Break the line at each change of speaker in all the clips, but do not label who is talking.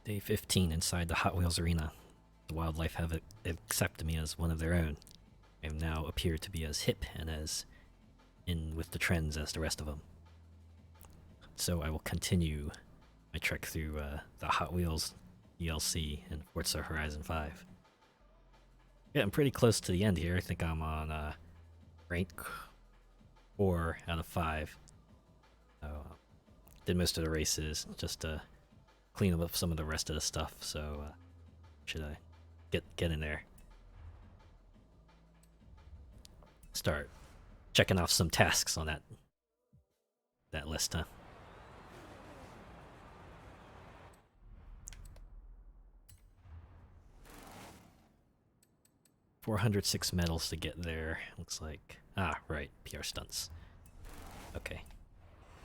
Day 15 inside the Hot Wheels arena. The wildlife have accepted me as one of their own. I now appear to be as hip and as in with the trends as the rest of them. So I will continue my trek through the Hot Wheels DLC in Forza Horizon 5. Yeah, I'm pretty close to the end here. I think I'm on rank 4 out of 5. So, did most of the races just to clean up some of the rest of the stuff. So should I get in there? Start checking off some tasks on that list, huh? $406 medals to get there. Looks like right, PR stunts. Okay,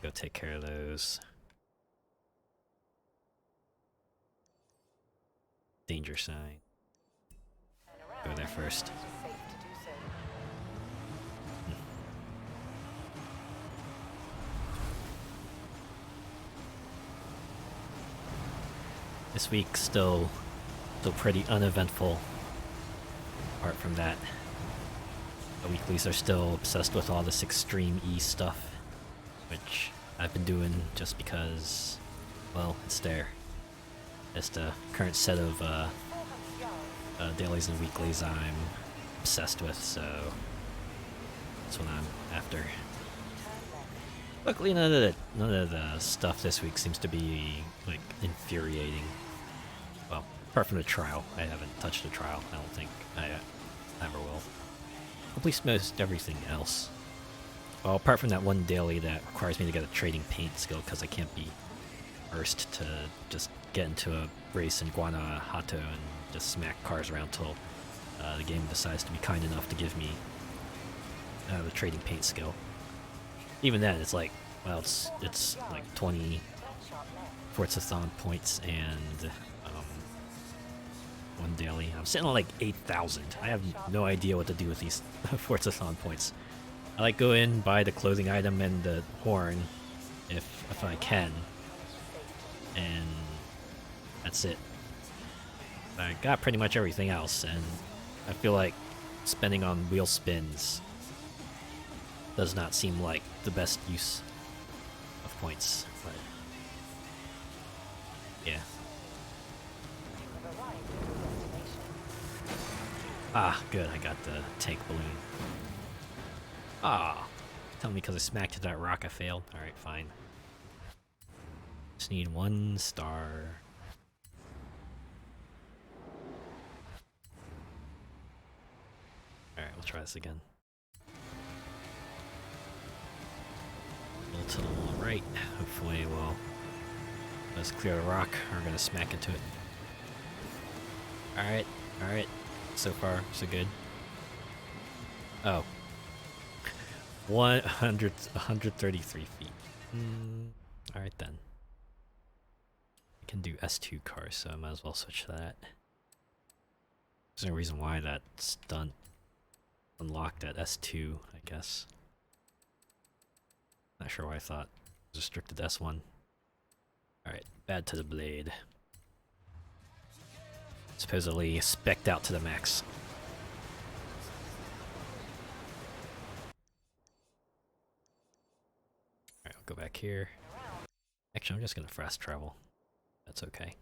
go take care of those. Danger sign. Go there first. This week still pretty uneventful. Apart from that, the weeklies are still obsessed with all this Extreme E stuff, which I've been doing just because, well, it's there. It's the current set of dailies and weeklies I'm obsessed with, so that's what I'm after. Luckily, none of the stuff this week seems to be like infuriating. Well, apart from the trial, I haven't touched the trial. I don't think I ever will. At least most everything else. Well, apart from that one daily that requires me to get a trading paint skill because I can't be first to just get into a race in Guanajuato and just smack cars around till the game decides to be kind enough to give me the trading paint skill. Even then, it's like, well, it's like 20 Forzathon points and one daily. I'm sitting on like 8,000. I have no idea what to do with these Forzathon points. I like go in, buy the clothing item and the horn if I can, and that's it. I got pretty much everything else, and I feel like spending on wheel spins does not seem like the best use of points, but yeah. Good, I got the tank balloon. Tell me because I smacked that rock I failed. Alright, fine. Just need 1 star. Alright, we'll try this again. A little to the right. Hopefully we'll let's clear the rock. We're gonna smack into it. Alright. So far, so good. Oh. 133 feet. Alright then. I can do S2 cars, so I might as well switch to that. There's no reason why that stunt unlocked at S2, I guess. Not sure why I thought it was restricted to S1. Alright, bad to the blade. Supposedly spec'd out to the max. Alright, I'll go back here. Actually, I'm just gonna fast travel. That's okay.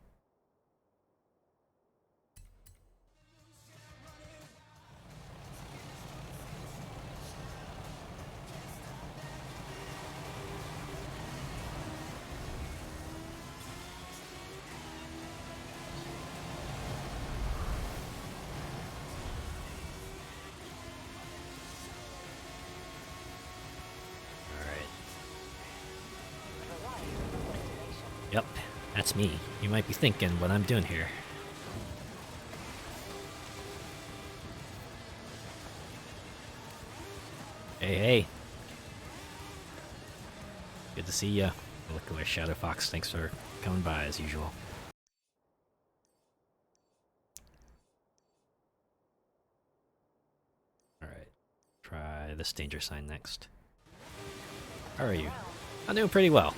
Yep, that's me. You might be thinking what I'm doing here. Hey. Good to see ya. Look away, Shadow Fox. Thanks for coming by as usual. Alright, try this danger sign next. How are you? I'm doing pretty well.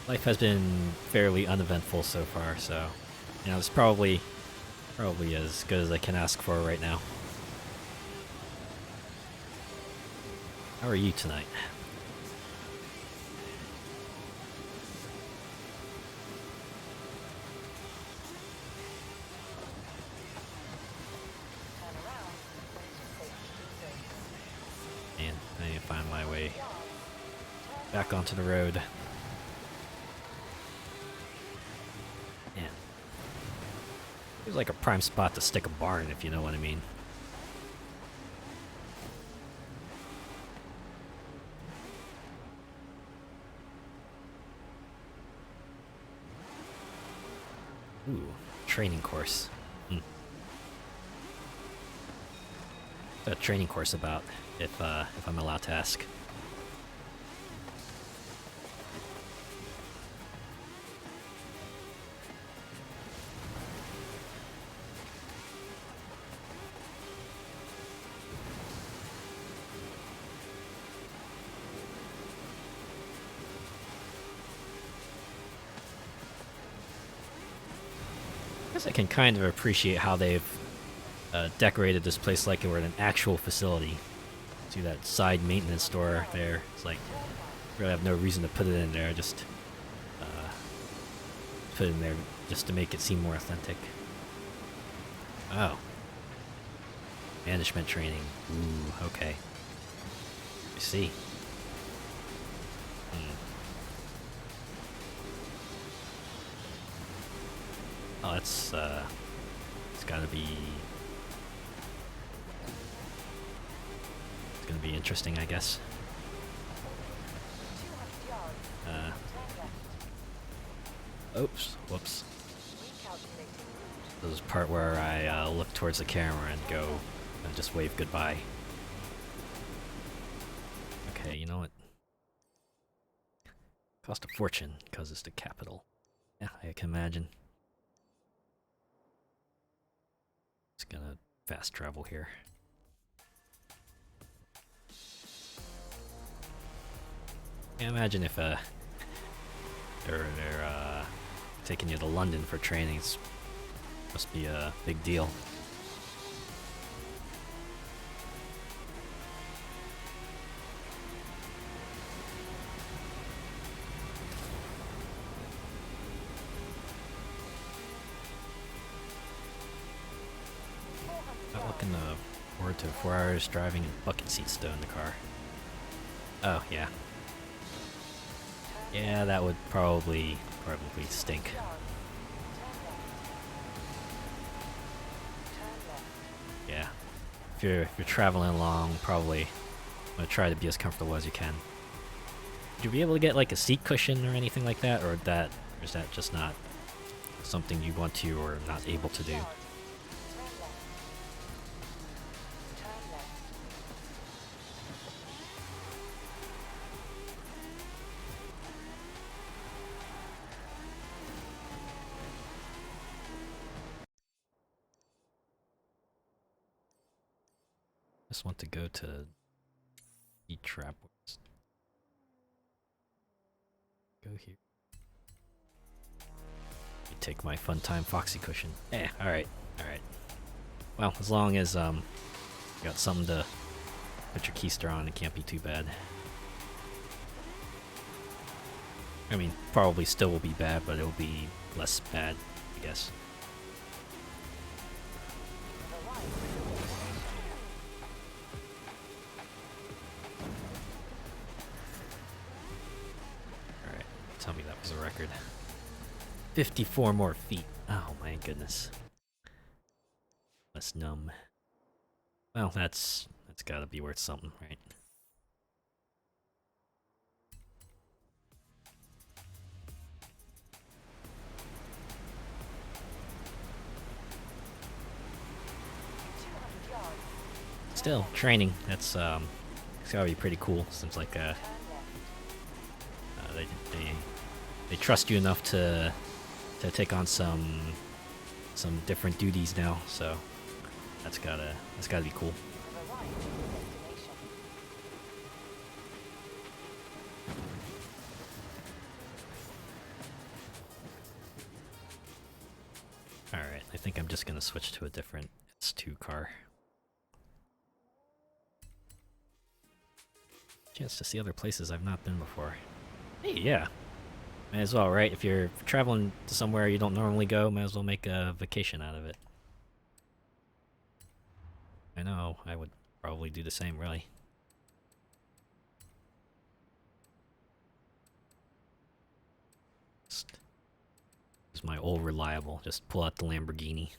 Life has been fairly uneventful so far, so you know it's probably as good as I can ask for right now. How are you tonight? And I need to find my way back onto the road. Man, feels like a prime spot to stick a barn, if you know what I mean. Ooh, training course. What's a training course about, if I'm allowed to ask? I guess I can kind of appreciate how they've decorated this place like it were an actual facility. See that side maintenance store there? It's like, really have no reason to put it in there, just put it in there just to make it seem more authentic. Oh. Management training. Ooh, okay. I see. Oh, it's gotta be... It's gonna be interesting, I guess. Oops, whoops. This is the part where I look towards the camera and go and just wave goodbye. Okay, you know what? Cost a fortune because it's the capital. Yeah, I can imagine. Just gonna fast travel here. Yeah, imagine if they're taking you to London for training. It must be a big deal. Not looking forward to 4 hours driving and bucket seats though in the car. Oh yeah. Yeah, that would probably stink. Yeah. If you're traveling along, probably want to try to be as comfortable as you can. Would you be able to get like a seat cushion or anything like that, or is that just not something you want to or not able to do? Just want to go to eat trap. Go here. Take my fun time Foxy cushion. Alright. Well, as long as you got something to put your keister on, it can't be too bad. I mean, probably still will be bad, but it'll be less bad, I guess. Alright, tell me that was a record. 54 more feet. Oh my goodness. Less numb. Well, that's gotta be worth something, right? Still, training. It's gotta be pretty cool. Seems like they trust you enough to take on some different duties now. So that's gotta be cool. think I'm just gonna switch to a different S2 car. Chance to see other places I've not been before. Hey, yeah. Might as well, right? If you're traveling to somewhere you don't normally go, might as well make a vacation out of it. I know, I would probably do the same, really. This is my old reliable. Just pull out the Lamborghini.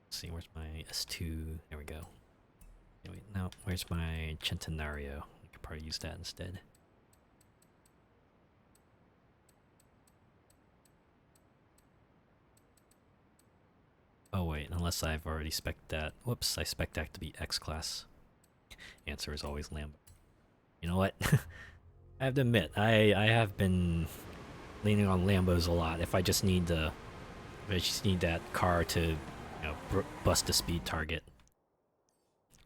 Let's see, where's my S2? There we go. Wait, no, where's my Centenario? I could probably use that instead. Oh wait, unless I've already spec'd that. Whoops, I spec'd that to be X-Class. Answer is always Lambo. You know what? I have to admit, I have been leaning on Lambos a lot. If I just need the, if I just need that car to, you know, bust a speed target.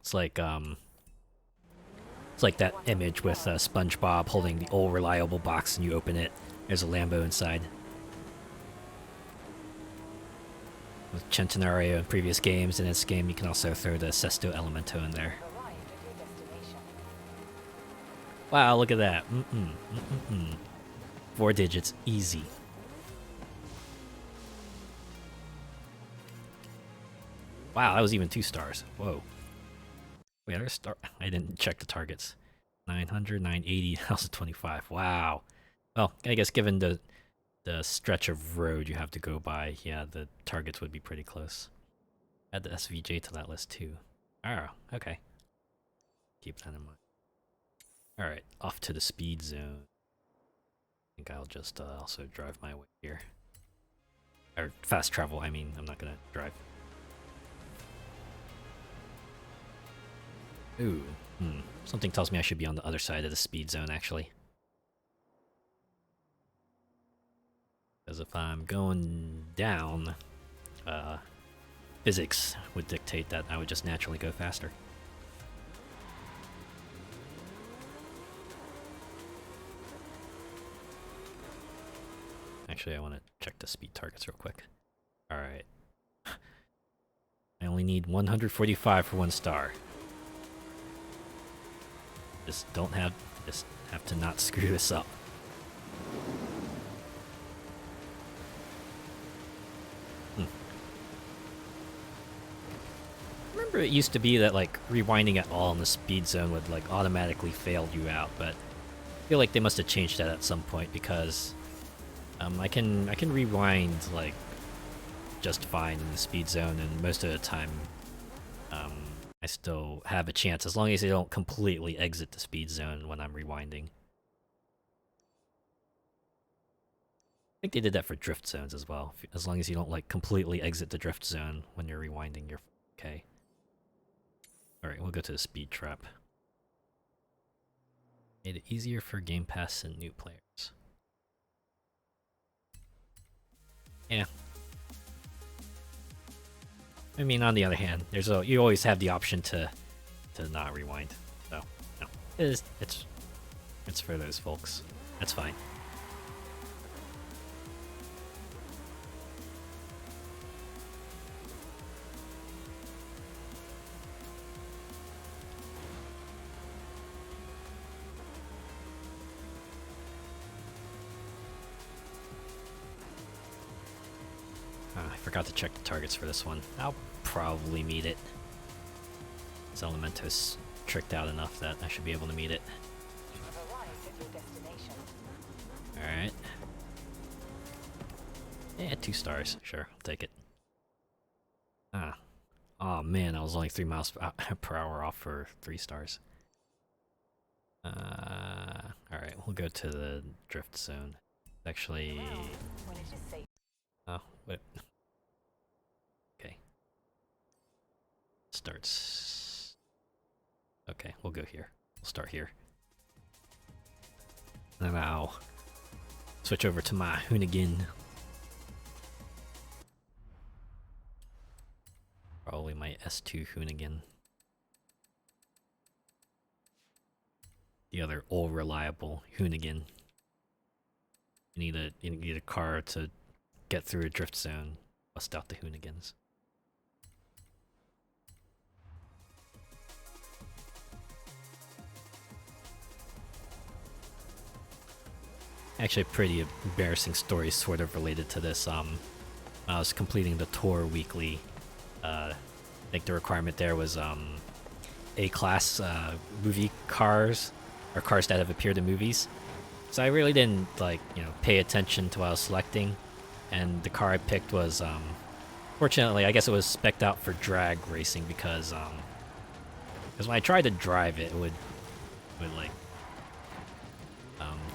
It's like that image with SpongeBob holding the old reliable box, and you open it. There's a Lambo inside. With Centenario in previous games, in this game you can also throw the Sesto Elemento in there. Wow, look at that. 4 digits, easy. Wow, that was even 2 stars. Whoa. Wait, I didn't check the targets. 900, 980, 1025. Wow. Well, I guess given the stretch of road you have to go by, yeah, the targets would be pretty close. Add the SVJ to that list too. Oh, okay. Keep that in mind. Alright, off to the speed zone. I think I'll just also drive my way here. Or fast travel, I mean, I'm not gonna drive. Ooh, something tells me I should be on the other side of the speed zone, actually. Because if I'm going down, physics would dictate that I would just naturally go faster. Actually, I want to check the speed targets real quick. Alright. I only need 145 for 1 star. Just have to not screw this up. Remember it used to be that like rewinding at all in the speed zone would like automatically fail you out, but I feel like they must have changed that at some point because I can rewind like just fine in the speed zone, and most of the time I still have a chance as long as they don't completely exit the speed zone when I'm rewinding. I think they did that for drift zones as well. As long as you don't like completely exit the drift zone when you're rewinding, you're okay. Alright, we'll go to the speed trap. Made it easier for Game Pass and new players. Yeah. I mean, on the other hand, you always have the option to not rewind. So, no. It's for those folks. That's fine. I forgot to check the targets for this one. I'll probably meet it. This Elemento's tricked out enough that I should be able to meet it. Alright. Yeah, 2 stars. Sure, I'll take it. Oh man, I was only 3 miles per hour off for 3 stars. Alright, we'll go to the drift zone. Actually... Oh, wait. Okay. Starts... Okay, we'll go here. We'll start here. And then I'll switch over to my Hoonigan. Probably my S2 Hoonigan. The other old reliable Hoonigan. You need a car to get through a drift zone. Bust out the Hoonigans. Actually, a pretty embarrassing story sort of related to this. I was completing the tour weekly. I think the requirement there was A-class movie cars, or cars that have appeared in movies. So I really didn't pay attention to what I was selecting, and the car I picked was fortunately, I guess it was spec'd out for drag racing because when I tried to drive it, it would like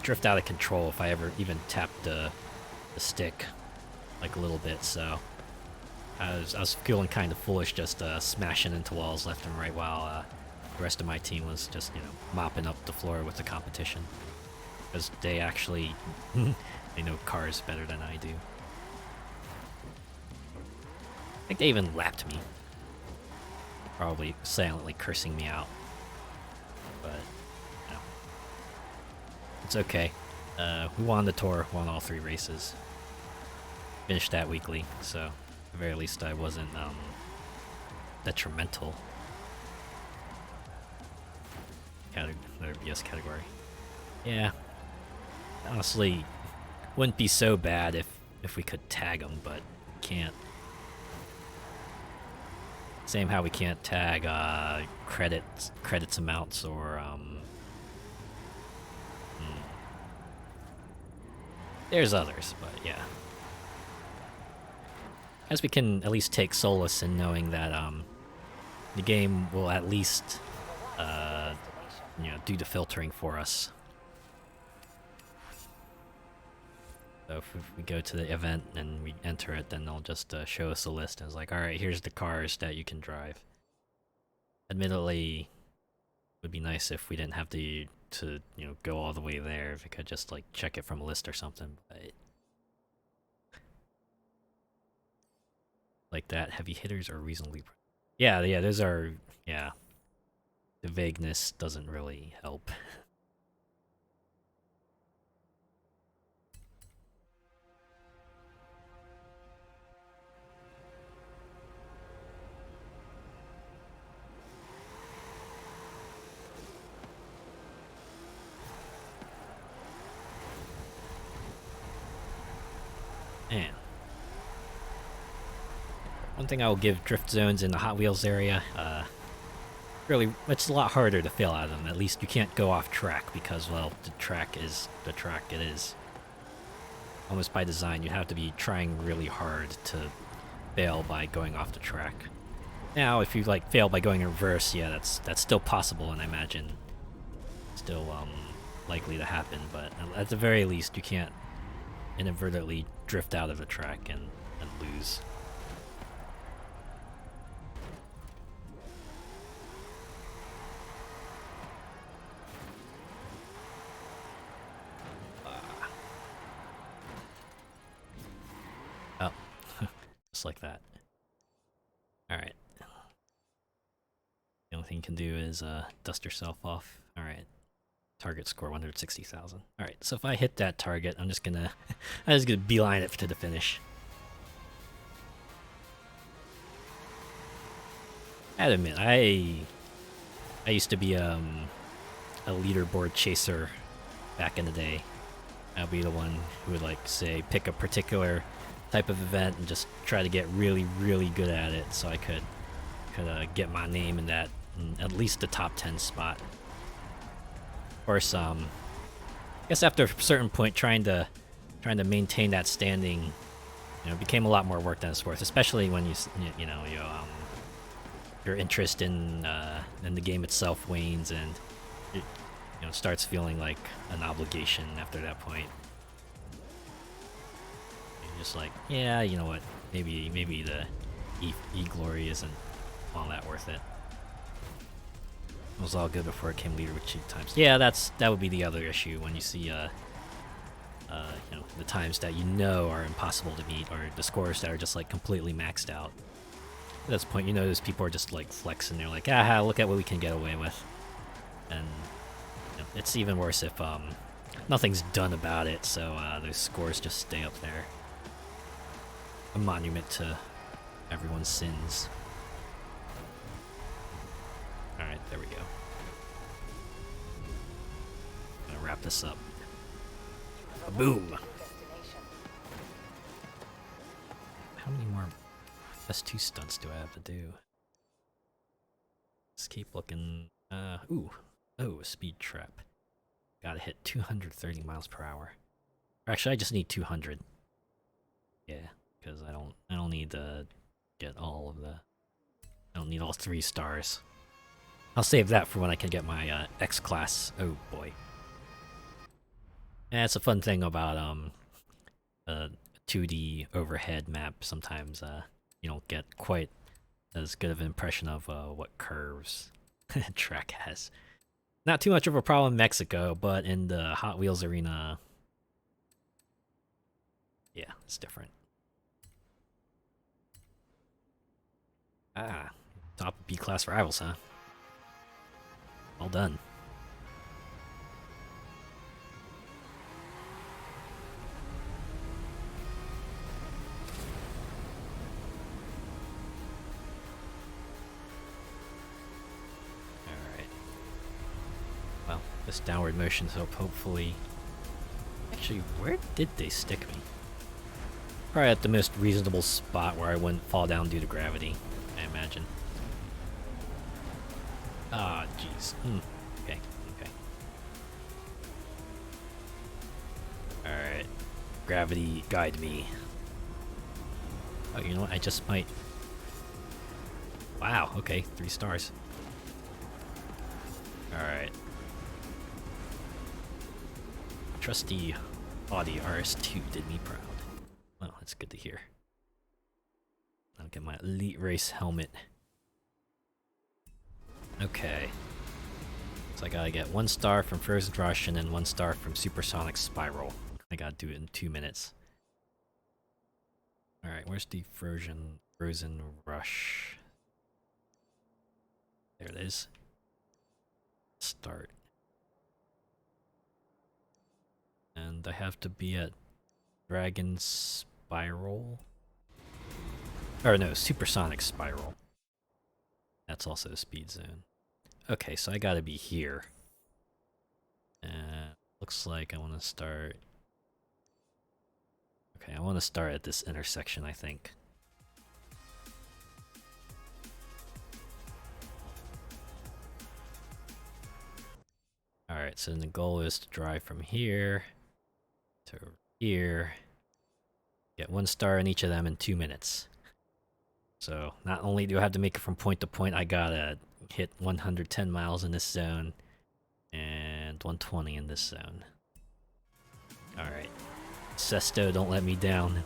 drift out of control if I ever even tapped the stick like a little bit. So I was feeling kind of foolish just smashing into walls left and right while the rest of my team was just mopping up the floor with the competition, because they actually they know cars better than I do. I think they even lapped me, probably silently cursing me out, but it's okay. We won the tour, won all 3 races, finished that weekly, so at the very least I wasn't detrimental. BS category. Yeah, honestly, wouldn't be so bad if we could tag them, but can't. Same how we can't tag credits amounts or there's others, but yeah. As we can at least take solace in knowing that the game will at least do the filtering for us. So if we go to the event and we enter it, then they'll just show us a list and it's like, alright, here's the cars that you can drive. Admittedly, it would be nice if we didn't have to go all the way there, if we could just check it from a list or something, but like that, heavy hitters are reasonably yeah, those are, yeah, the vagueness doesn't really help. Man. One thing I will give drift zones in the Hot Wheels area, really, it's a lot harder to fail out of them. At least you can't go off track because, well, the track is the track it is. Almost by design, you have to be trying really hard to fail by going off the track. Now, if you fail by going in reverse, yeah, that's still possible, and I imagine still likely to happen. But at the very least, you can't inadvertently drift out of the track and lose. Oh, just like that. Alright. The only thing you can do is dust yourself off. Alright. Target score 160,000. Alright, so if I hit that target, I'm just gonna beeline it to the finish. I admit, I used to be a leaderboard chaser back in the day. I'd be the one who would say pick a particular type of event and just try to get really, really good at it so I could get my name in that, at least the top 10 spot. Of course, I guess after a certain point, trying to maintain that standing, became a lot more work than it's worth. Especially when your interest in the game itself wanes and it starts feeling like an obligation after that point. You're just like, yeah, you know what? Maybe the E-glory isn't all that worth it. It was all good before it came leader with cheap times. Yeah, that would be the other issue when you see the times that are impossible to meet, or the scores that are just completely maxed out. At this point, those people are just flexing. They're like, ah, look at what we can get away with, and it's even worse if nothing's done about it. So those scores just stay up there. a monument to everyone's sins. Alright, there we go. Gonna wrap this up. Boom! How many more S2 stunts do I have to do? Let's keep looking. Ooh. Oh, a speed trap. Gotta hit 230 miles per hour. Or actually, I just need 200. Yeah, because I don't need to get all of the... I don't need all 3 stars. I'll save that for when I can get my X-Class. Oh boy. And that's a fun thing about a 2D overhead map. Sometimes you don't get quite as good of an impression of what curves track has. Not too much of a problem in Mexico, but in the Hot Wheels arena, yeah, it's different. Ah, top B-class rivals, huh? Well done. Alright. Well, this downward motion, so hopefully... Actually, where did they stick me? Probably at the most reasonable spot where I wouldn't fall down due to gravity, I imagine. Ah, jeez. Okay, okay. Alright. Gravity, guide me. Oh, you know what? I just might... Wow, okay. 3 stars. Alright. Trusty Audi RS2 did me proud. Well, that's good to hear. I'll get my Elite Race helmet. Okay. So I gotta get 1 star from Frozen Rush and then 1 star from Supersonic Spiral. I gotta do it in 2 minutes. Alright, where's the Frozen Rush? There it is. Start. And I have to be at Dragon Spiral? Or no, Supersonic Spiral. That's also a speed zone. Okay, so I gotta be here. Looks like I want to start... Okay, I want to start at this intersection, I think. Alright, so then the goal is to drive from here to here. Get 1 star in each of them in 2 minutes. So not only do I have to make it from point to point, I gotta hit 110 miles in this zone and 120 in this zone. Alright. Sesto, don't let me down.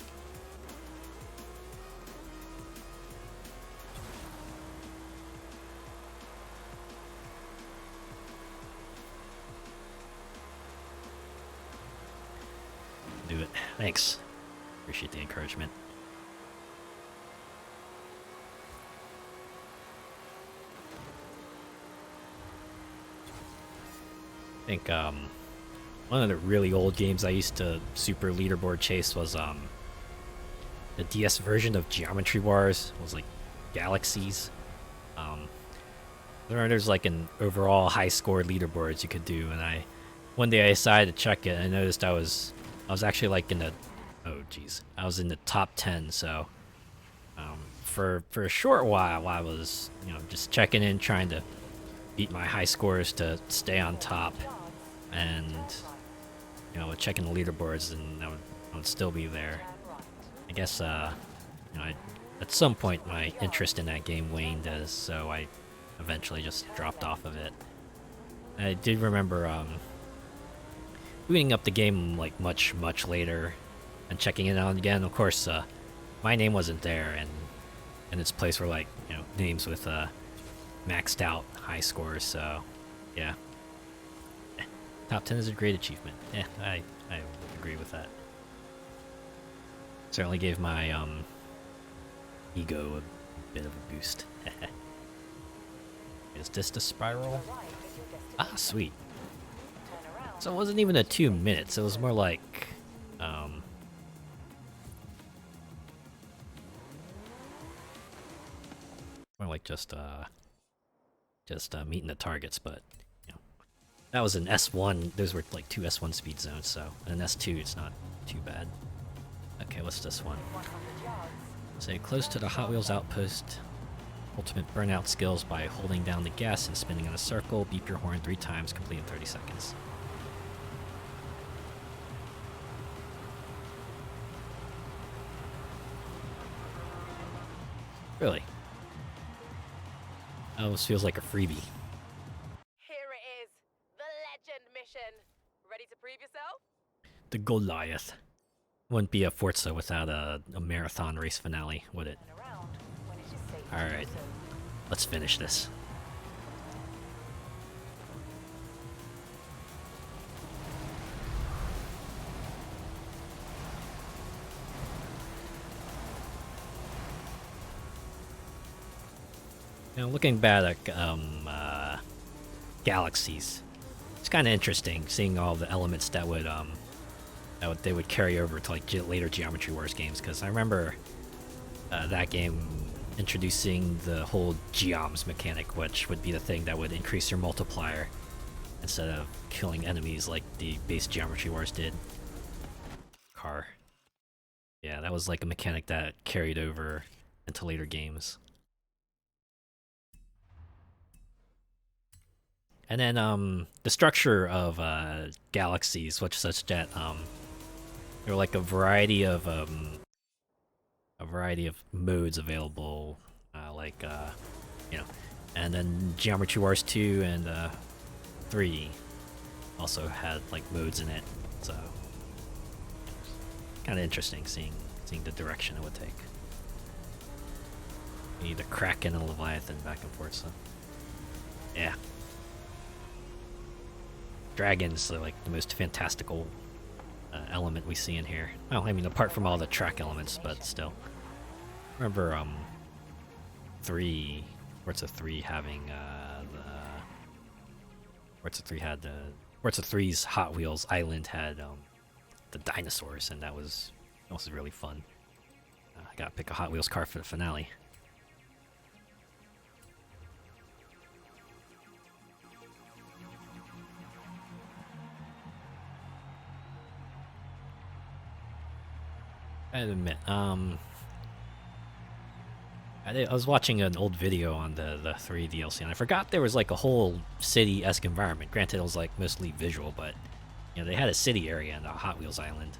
Do it. Thanks. Appreciate the encouragement. I think one of the really old games I used to super leaderboard chase was the DS version of Geometry Wars. It was like Galaxies. There's like an overall high score leaderboards you could do, and one day I decided to check it and I noticed I was actually like in the I was in the top 10. So for a short while I was just checking in, trying to beat my high scores to stay on top, and checking the leaderboards, and I would still be there. I guess at some point my interest in that game waned, so I eventually just dropped off of it. I did remember booting up the game like much later and checking it out again. Of course, my name wasn't there, and its place were like names with maxed out high scores. So yeah, top 10 is a great achievement. Yeah, I would agree with that. Certainly gave my ego a bit of a boost. Is this the spiral? Ah, sweet. So it wasn't even a 2 minutes. It was more like just meeting the targets, but you know, that was an S1. Those were like 2 S1 speed zones, so in an S2 it's not too bad. Okay, what's this one? Say close to the Hot Wheels outpost. Ultimate burnout skills by holding down the gas and spinning in a circle. Beep your horn 3 times, complete in 30 seconds. Really? That almost feels like a freebie.
Here it is, the legend mission. Ready to prove yourself?
The Goliath. Wouldn't be a Forza without a marathon race finale, would it? Alright, let's finish this. You know, looking back at galaxies, it's kind of interesting seeing all the elements that they would carry over to like later Geometry Wars games. Because I remember that game introducing the whole geoms mechanic, which would be the thing that would increase your multiplier instead of killing enemies like the base Geometry Wars did. Car. Yeah, that was like a mechanic that carried over into later games. And then the structure of galaxies, such that there were like a variety of modes available, you know, and then Geometry Wars 2 and 3 also had like modes in it, so kind of interesting seeing the direction it would take. You need the Kraken and Leviathan back and forth, so yeah. Dragons are like the most fantastical element we see in here. Well, I mean, apart from all the track elements, but still. Remember, Forza 3 having Forza 3's Hot Wheels Island had the dinosaurs, and that was really fun. I gotta pick a Hot Wheels car for the finale. I admit, I was watching an old video on the 3 DLC, and I forgot there was like a whole city-esque environment. Granted, it was like mostly visual, but you know, they had a city area in the Hot Wheels Island.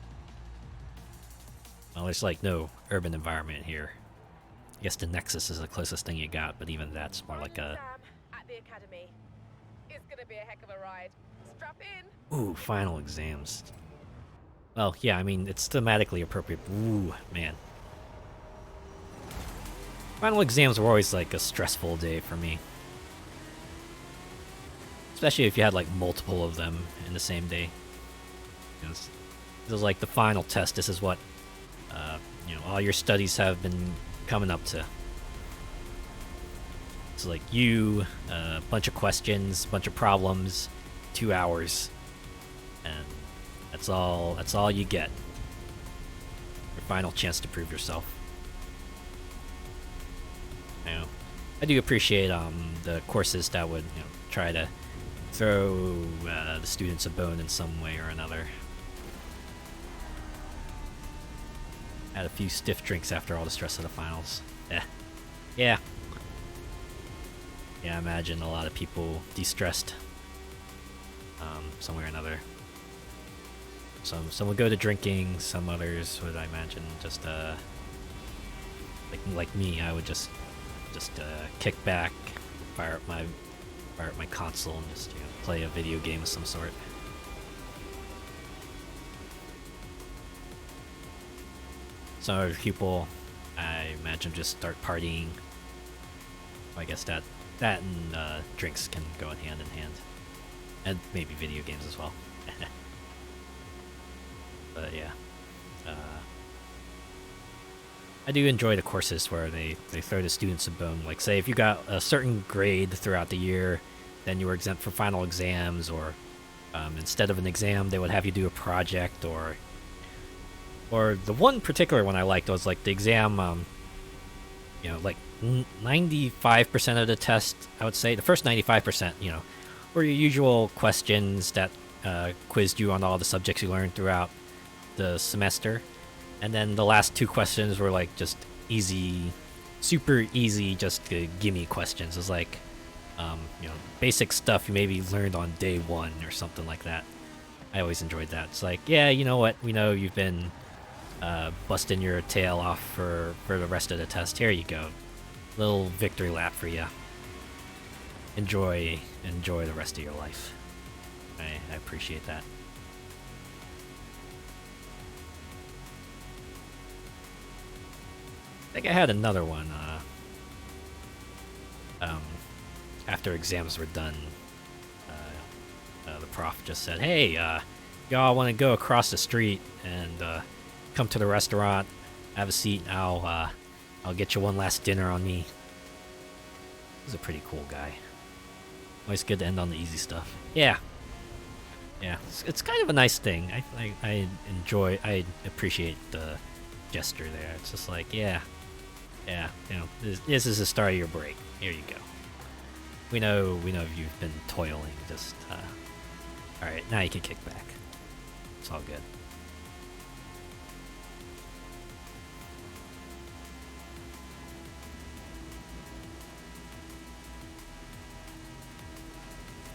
Well, there's like no urban environment here. I guess the Nexus is the closest thing you got, but even that's more like a...
Sam at the academy. It's gonna be a heck of a ride. Strap in.
Ooh, final exams. Well, yeah, I mean, it's thematically appropriate. Ooh, man. Final exams were always like a stressful day for me. Especially if you had like multiple of them in the same day. It was like the final test. This is what, you know, all your studies have been coming up to. It's like you, a bunch of questions, a bunch of problems, 2 hours. And that's all you get. Your final chance to prove yourself. You know, I do appreciate the courses that would, you know, try to throw the students a bone in some way or another. Had a few stiff drinks after all the stress of the finals. Yeah. I imagine a lot of people de-stressed some way or another. Some would go to drinking, some others would, I imagine, just like me, I would just kick back, fire up my console, and just, you know, play a video game of some sort. Some other people, I imagine, just start partying. I guess that and drinks can go hand in hand, and maybe video games as well. But yeah, I do enjoy the courses where they throw the students a bone. Like, say, if you got a certain grade throughout the year, then you were exempt from final exams, or instead of an exam, they would have you do a project, or the one particular one I liked was like the exam you know, like 95% of the test, I would say, the first 95%, you know, were your usual questions that quizzed you on all the subjects you learned throughout the semester. And then the last 2 questions were like just easy, super easy, just gimme questions. It was like, you know, basic stuff you maybe learned on day 1 or something like that. I always enjoyed that. It's like, yeah, you know what? We know you've been busting your tail off for the rest of the test. Here you go. Little victory lap for you. Enjoy the rest of your life. I appreciate that. I think I had another one. After exams were done, the prof just said, "Hey, y'all want to go across the street and come to the restaurant, have a seat. And I'll get you one last dinner on me." He's a pretty cool guy. Always good to end on the easy stuff. Yeah. It's kind of a nice thing. I appreciate the gesture there. It's just like, yeah. You know, this is the start of your break. Here you go. We know you've been toiling. Just all right. Now you can kick back. It's all good.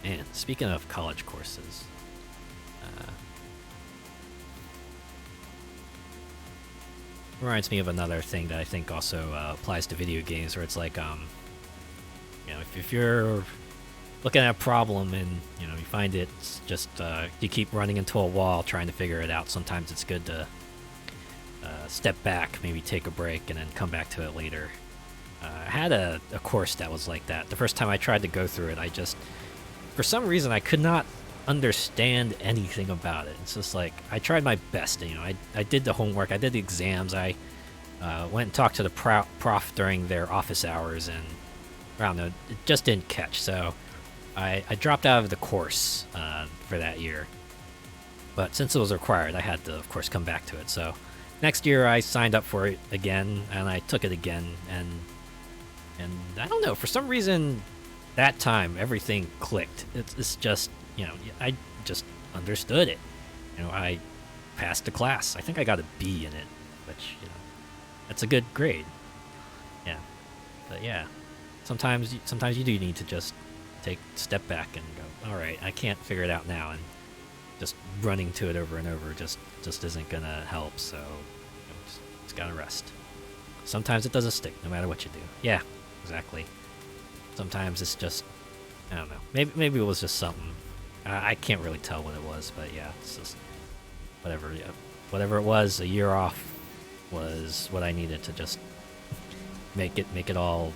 Man, speaking of college courses, reminds me of another thing that I think also applies to video games, where it's like, you know, if you're looking at a problem and, you know, you find it's just you keep running into a wall trying to figure it out, sometimes it's good to step back, maybe take a break, and then come back to it later. I had a course that was like that. The first time I tried to go through it, I just, for some reason, I could not understand anything about it. It's just like, I tried my best. You know, I did the homework, I did the exams, I went and talked to the prof during their office hours, and I don't know, it just didn't catch. So I dropped out of the course for that year. But since it was required, I had to, of course, come back to it. So next year I signed up for it again, and I took it again, and I don't know, for some reason that time everything clicked. It's just, you know, I just understood it. You know, I passed the class. I think I got a B in it, which, you know, that's a good grade. Yeah, but yeah, sometimes you do need to just take a step back and go, all right, I can't figure it out now, and just running to it over and over just isn't gonna help. So, you know, just gotta rest. Sometimes it doesn't stick, no matter what you do. Yeah, exactly. Sometimes it's just, I don't know. Maybe it was just something. I can't really tell what it was, but yeah, it's just whatever. Yeah, whatever it was, a year off was what I needed to just make it all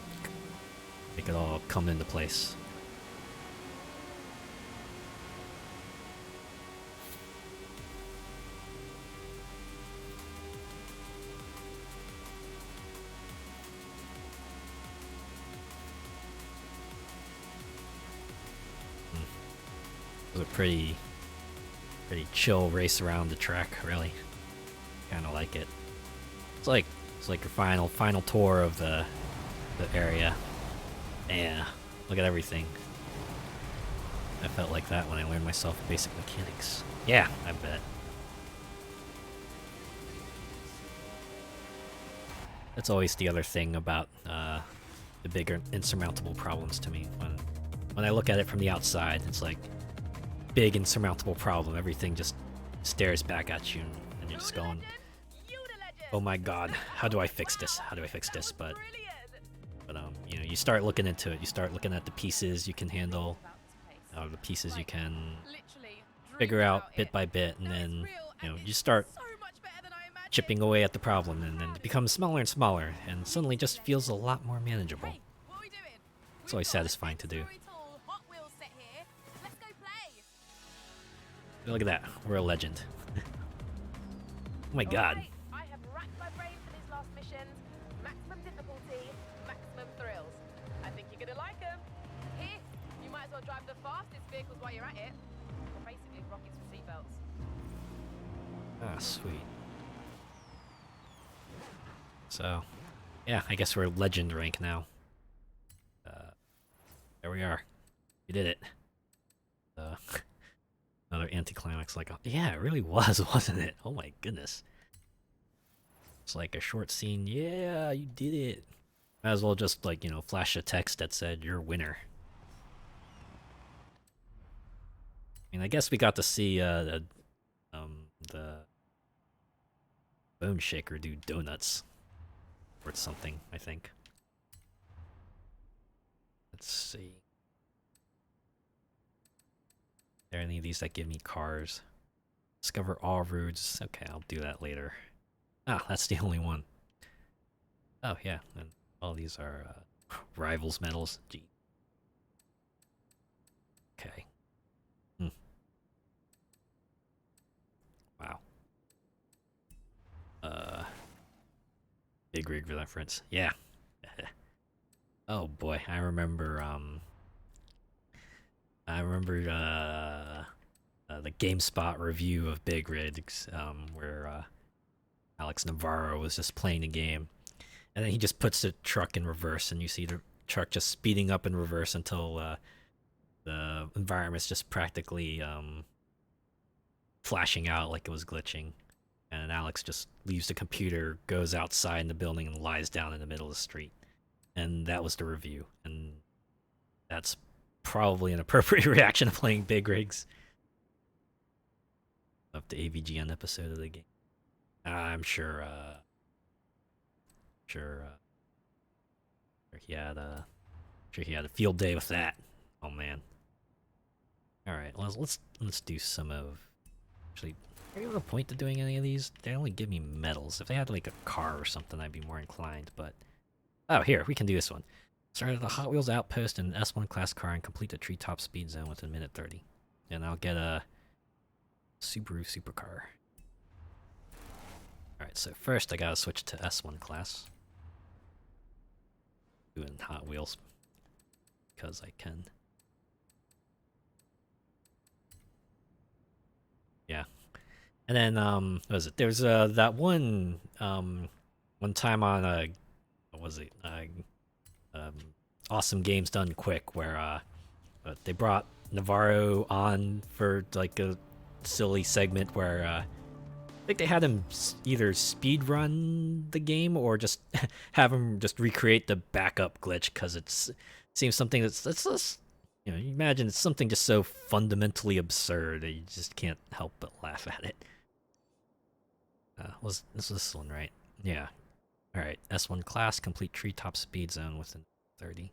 come into place. It was a pretty chill race around the track, really. Kind of like it. It's like your final tour of the area. Yeah, look at everything. I felt like that when I learned myself basic mechanics. Yeah, I bet. That's always the other thing about the bigger insurmountable problems to me. When I look at it from the outside, it's like big insurmountable problem. Everything just stares back at you, and you're just going, "Oh my God, how do I fix this? How do I fix this?" But you know, you start looking into it. You start looking at the pieces you can handle, the pieces you can figure out bit by bit, and then, you know, you start chipping away at the problem, and then it becomes smaller and smaller, and suddenly just feels a lot more manageable. It's always satisfying to do. Look at that, we're a legend. Oh my God.
I have racked my brain for these last missions. Maximum difficulty, maximum thrills. I think you're gonna like them. Here, you might as well drive the fastest vehicles while you're at it. Or basically rockets with seatbelts.
Ah, sweet. So, Yeah, I guess we're legend rank now. There we are. We did it. Uh, another anticlimax. Like, yeah, it really was, wasn't it? Oh my goodness. It's like a short scene. Yeah, you did it. Might as well just like flash a text that said you're winner. I mean, I guess we got to see the Bone Shaker do donuts or something. I think. Let's see. Are there any of these that give me cars? Discover all routes. Okay, I'll do that later. Ah, that's the only one. Oh yeah, and all these are rivals medals. Gee. Okay. Hmm. Wow. Uh, big rig reference. Yeah. Oh boy, I remember. The GameSpot review of Big Rigs, where Alex Navarro was just playing the game, and then he just puts the truck in reverse, and you see the truck just speeding up in reverse until the environment's just practically flashing out like it was glitching. And Alex just leaves the computer, goes outside in the building, and lies down in the middle of the street. And that was the review. And that's probably an appropriate reaction to playing Big Rigs. Of the AVGN episode of the game. I'm sure, sure, sure he had a field day with that. Oh man. All right, let's do some of. Actually, are you a point to doing any of these? They only give me medals. If they had like a car or something, I'd be more inclined. But oh, here we can do this one. Start at the Hot Wheels outpost in an S1 class car and complete the treetop speed zone within a minute 30. And I'll get a Subaru supercar. Alright, so first I gotta switch to S1 class. Doing Hot Wheels. Because I can. Yeah. And then, what was it? There's that one time on what was it? Awesome Games Done Quick, where they brought Navarro on for like a silly segment where I think they had him either speed run the game or just have him just recreate the backup glitch, because it seems something that's just, you imagine it's something just so fundamentally absurd that you just can't help but laugh at it. Was this one right? Yeah. All right. S1 class, complete treetop speed zone within 30.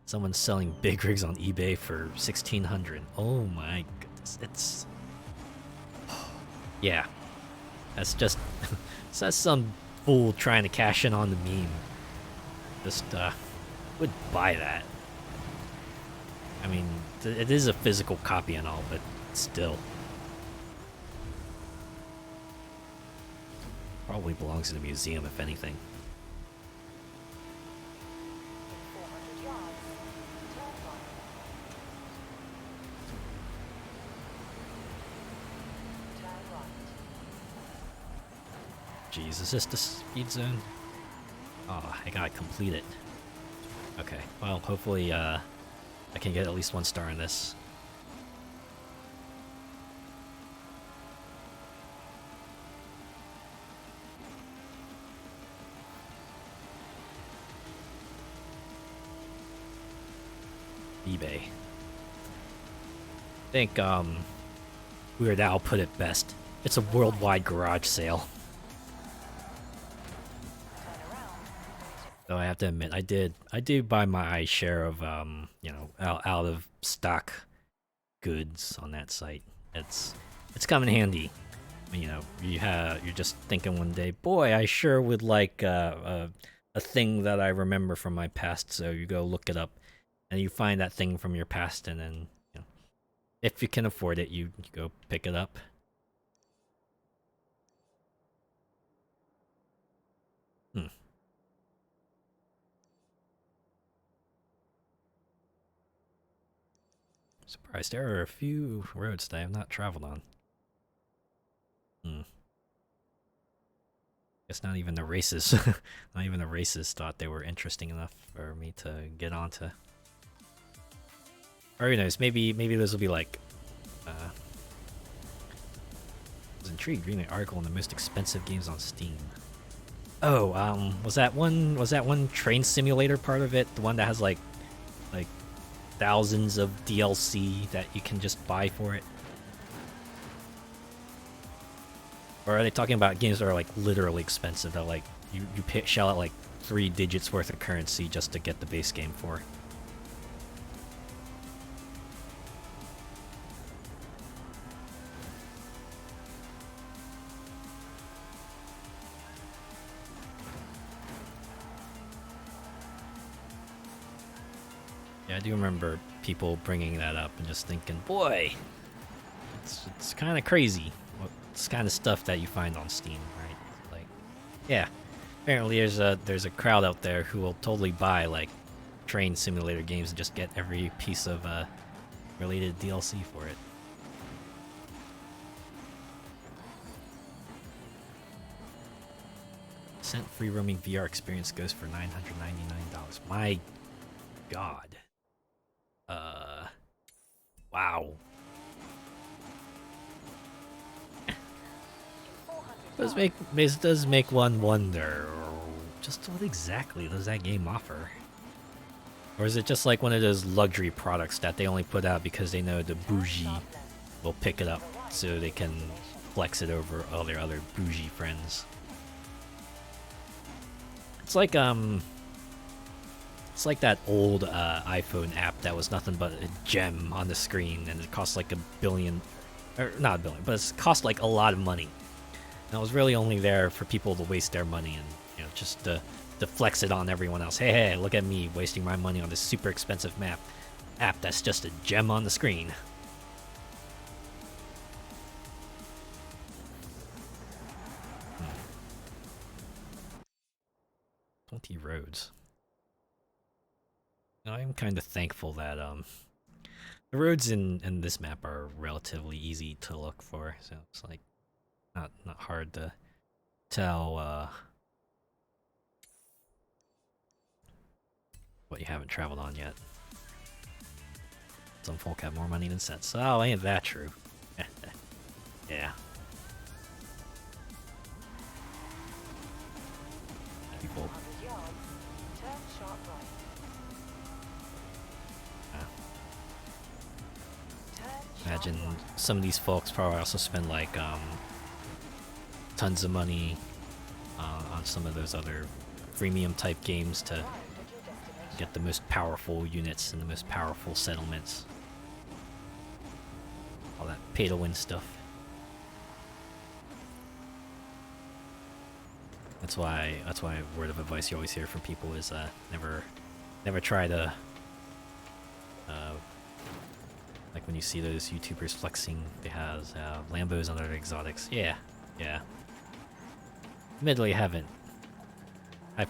Someone's selling big rigs on eBay for 1,600. Oh my goodness! It's yeah. That's just that's some fool trying to cash in on the meme. Just would buy that. I mean, it is a physical copy and all, but still. Probably belongs in a museum, if anything.
400 yards. Turn right.
Jeez, is this the speed zone? Oh, I gotta complete it. Okay, well, hopefully, I can get at least 1 star in this. eBay. I think Weird Al put it best. It's a worldwide garage sale. So I have to admit, I did buy my share of out of stock goods on that site. It's come in handy. You're just thinking one day, boy, I sure would like a thing that I remember from my past. So you go look it up, and you find that thing from your past, and then if you can afford it, you go pick it up. Surprised there are a few roads that I have not traveled on. Guess not even the races, not even the races thought they were interesting enough for me to get onto. Or who knows? Maybe this will be like. I was intrigued reading an article on the most expensive games on Steam. Oh, was that one train simulator part of it? The one that has like thousands of DLC that you can just buy for it? Or are they talking about games that are like literally expensive that like you shell out like 3 digits worth of currency just to get the base game for? Yeah, I do remember people bringing that up and just thinking, boy, it's kind of crazy. It's kind of stuff that you find on Steam, right? Like, yeah, apparently there's a crowd out there who will totally buy like train simulator games and just get every piece of related DLC for it. Cent free roaming VR experience goes for $999. My God. Wow. This does make one wonder, just what exactly does that game offer? Or is it just like one of those luxury products that they only put out because they know the bougie will pick it up so they can flex it over all their other bougie friends? It's like that old iPhone app that was nothing but a gem on the screen, and it cost like $1 billion, or not $1 billion, but it cost like a lot of money. And it was really only there for people to waste their money and, you know, just to flex it on everyone else. Hey, look at me wasting my money on this super expensive app that's just a gem on the screen. Hmm. 20 roads. I'm kind of thankful that the roads in this map are relatively easy to look for, so it's like not hard to tell what you haven't traveled on yet. Some folk have more money than sense. Oh, ain't that true? Yeah. People. Imagine some of these folks probably also spend like tons of money on some of those other freemium type games to get the most powerful units and the most powerful settlements. All that pay to win stuff. That's why a word of advice you always hear from people is never try to like when you see those YouTubers flexing, they have Lambos on their exotics. Yeah. Admittedly, I've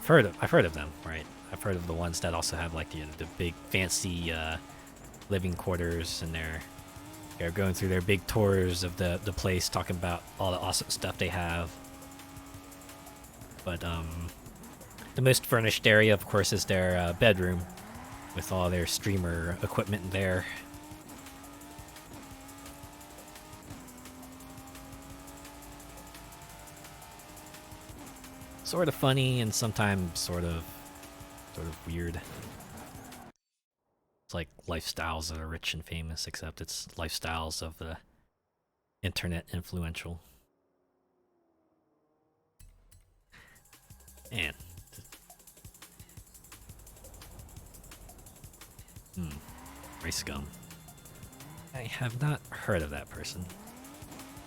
heard of them, right? I've heard of the ones that also have like the big fancy living quarters, and they're going through their big tours of the place, talking about all the awesome stuff they have. But the most furnished area, of course, is their bedroom with all their streamer equipment there. Sort of funny and sometimes sort of weird. It's like lifestyles that are rich and famous, except it's lifestyles of the internet influential. Man. Race scum. I have not heard of that person.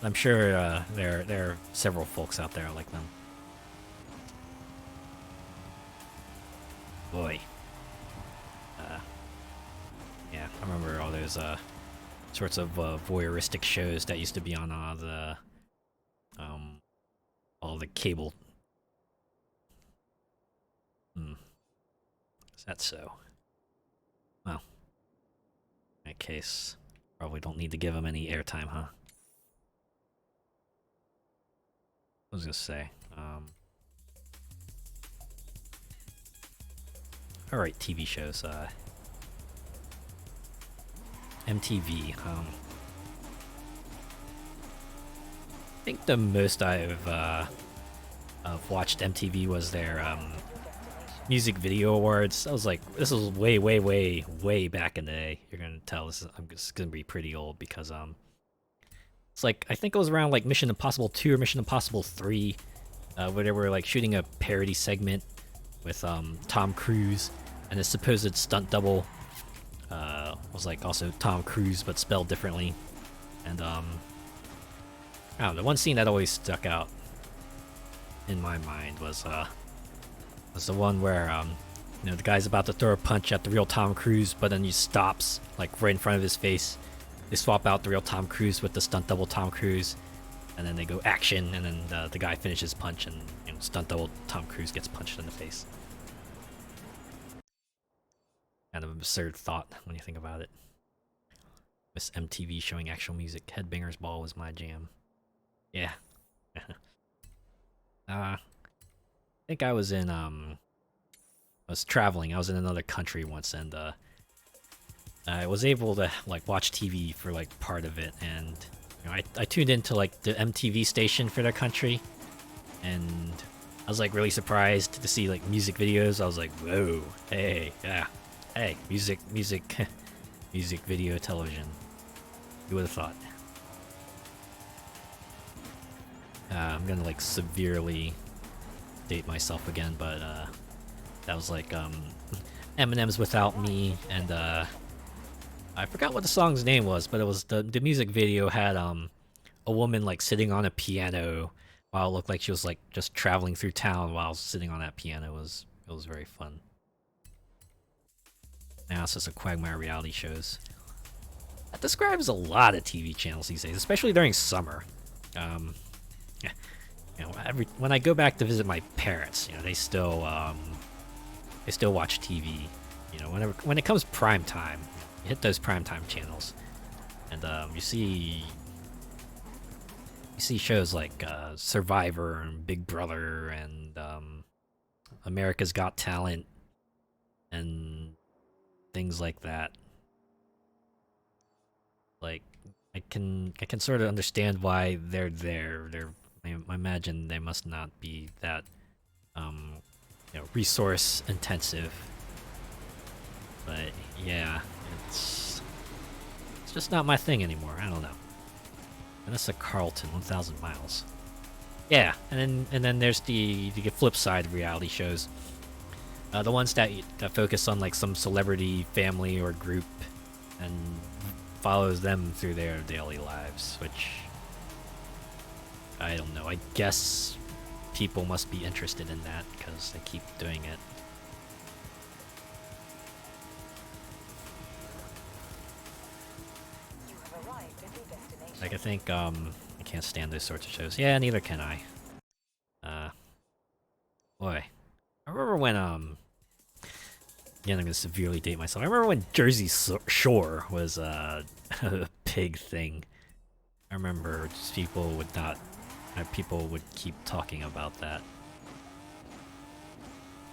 I'm sure there are several folks out there like them. Boy. Yeah, I remember all those sorts of voyeuristic shows that used to be on all the cable. Is that so? Well, in that case, probably don't need to give them any airtime, huh? I was gonna say, alright TV shows. MTV. I think the most I've watched MTV was their music video awards. I was like, this was way back in the day. You're gonna tell I'm just gonna be pretty old because it's like I think it was around like Mission Impossible 2 or Mission Impossible 3, where they were like shooting a parody segment with Tom Cruise, and his supposed stunt double was like also Tom Cruise but spelled differently. And I don't know, one scene that always stuck out in my mind was the one where you know, the guy's about to throw a punch at the real Tom Cruise, but then he stops like right in front of his face. They swap out the real Tom Cruise with the stunt double Tom Cruise, and then they go action, and then the guy finishes punch, and you know, stunt double Tom Cruise gets punched in the face. Kind of absurd thought when you think about it. Miss MTV showing actual music. Headbangers Ball was my jam. Yeah. I think I was in I was traveling. I was in another country once, and I was able to like watch TV for like part of it, and you know, I tuned into like the MTV station for their country, and I was like really surprised to see like music videos. I was like, whoa, hey, yeah, hey, music video television. Who would have thought? I'm gonna like severely date myself again, but that was like Eminem's Without Me, and I forgot what the song's name was, but it was the music video had a woman like sitting on a piano while it looked like she was like just traveling through town while sitting on that piano. It was very fun. Now it's just a Quagmire reality shows. That describes a lot of TV channels these days, especially during summer. Yeah, you know, when I go back to visit my parents, you know, they still watch TV. You know, when it comes prime time, you hit those prime time channels, and you see shows like Survivor and Big Brother and America's Got Talent and things like that. Like I can sort of understand why they're there. I imagine they must not be that you know, resource intensive. But yeah, it's just not my thing anymore. I don't know. Vanessa Carlton, 1,000 Miles. Yeah, and then there's the flip side of reality shows. The ones that focus on like some celebrity family or group and follows them through their daily lives, which I don't know. I guess people must be interested in that because they keep doing it. Like I think I can't stand those sorts of shows. Yeah, neither can I. Boy, I remember when again, I'm gonna severely date myself. I remember when Jersey Shore was a big thing. I remember just people would keep talking about that.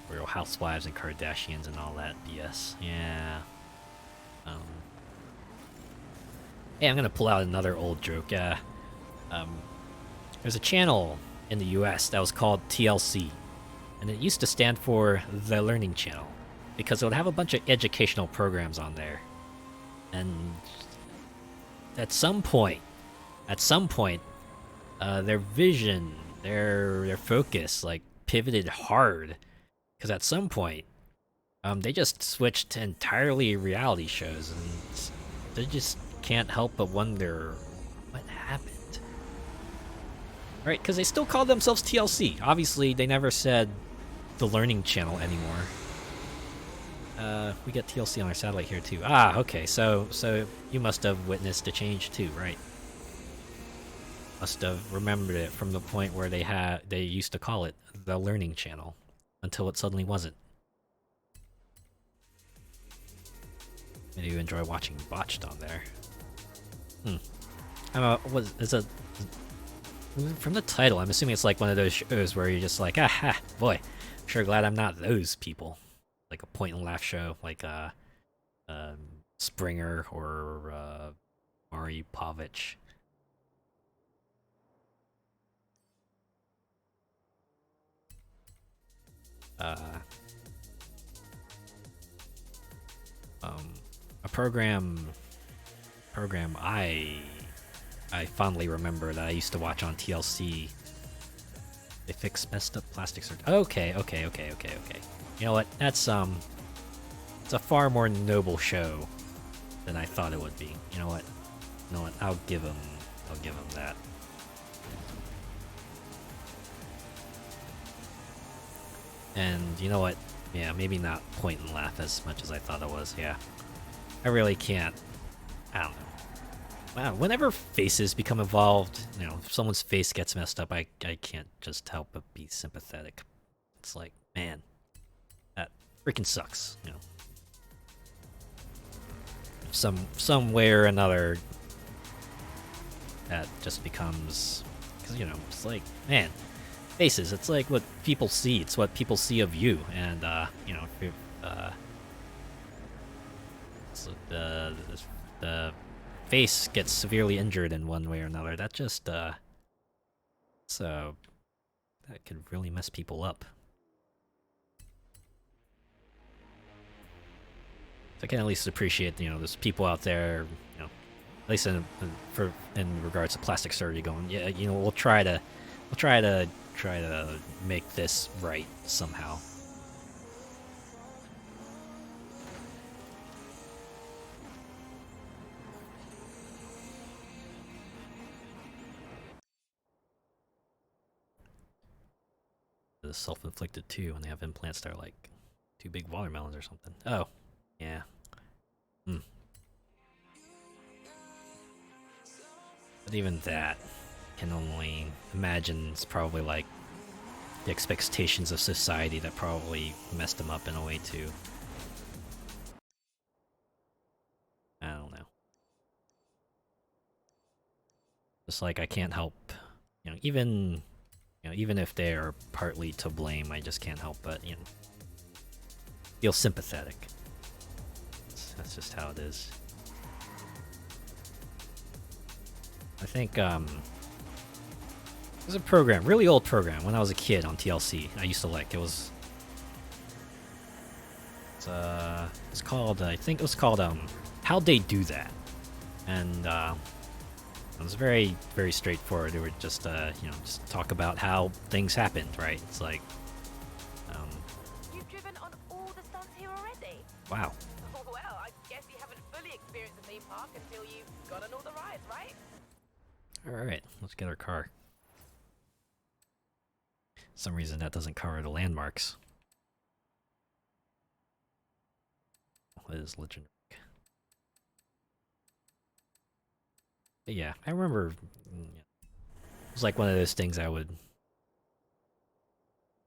Real Housewives and Kardashians and all that BS. Yeah. Yeah, I'm gonna pull out another old joke. There's a channel in the US that was called TLC, and it used to stand for The Learning Channel, because it would have a bunch of educational programs on there. And at some point, their vision, their focus, like pivoted hard, because at some point, they just switched to entirely reality shows, and they just can't help but wonder what happened. Right? Because they still call themselves TLC. Obviously, they never said The Learning Channel anymore. We get TLC on our satellite here too. Ah, okay. So you must have witnessed a change too, right? Must have remembered it from the point where they used to call it The Learning Channel until it suddenly wasn't. Maybe you enjoy watching Botched on there. I don't know, from the title, I'm assuming it's like one of those shows where you're just like, boy, I'm sure glad I'm not those people. like a point and laugh show, like Springer or Mari Povich. A program I fondly remember that I used to watch on TLC. They fix messed up plastic surgery. Okay. You know what? That's it's a far more noble show than I thought it would be. You know what? I'll give him that. And you know what? Yeah, maybe not point and laugh as much as I thought it was. Yeah, I really can't. I don't know. Wow, whenever faces become involved, if someone's face gets messed up, I can't just help but be sympathetic. It's like, man, that freaking sucks. Some way or another, that just becomes, because it's like, man, faces. It's like what people see. It's what people see of you, and so the face gets severely injured in one way or another. That just so that could really mess people up. So I can at least appreciate, there's people out there, at least in regards to plastic surgery, going, yeah, we'll try to make this right somehow. The self-inflicted too, when they have implants that are like 2 big watermelons or something. Oh, yeah. But even that, can only imagine it's probably like the expectations of society that probably messed them up in a way too. I don't know. Just like I can't help, even if they are partly to blame, I just can't help but feel sympathetic. That's just how it is. I think there's a program, really old program, when I was a kid on TLC. I used to like. It's called, I think it was called How'd They Do That, and it was very, very straightforward. They would just just talk about how things happened, right? It's like
You've driven on all the stunts here already?
Wow.
Well, I guess you haven't fully experienced the theme park until you've gone on all the rides, right?
Alright, let's get our car. For some reason that doesn't cover the landmarks. What is legendary? But yeah, I remember it was like one of those things I would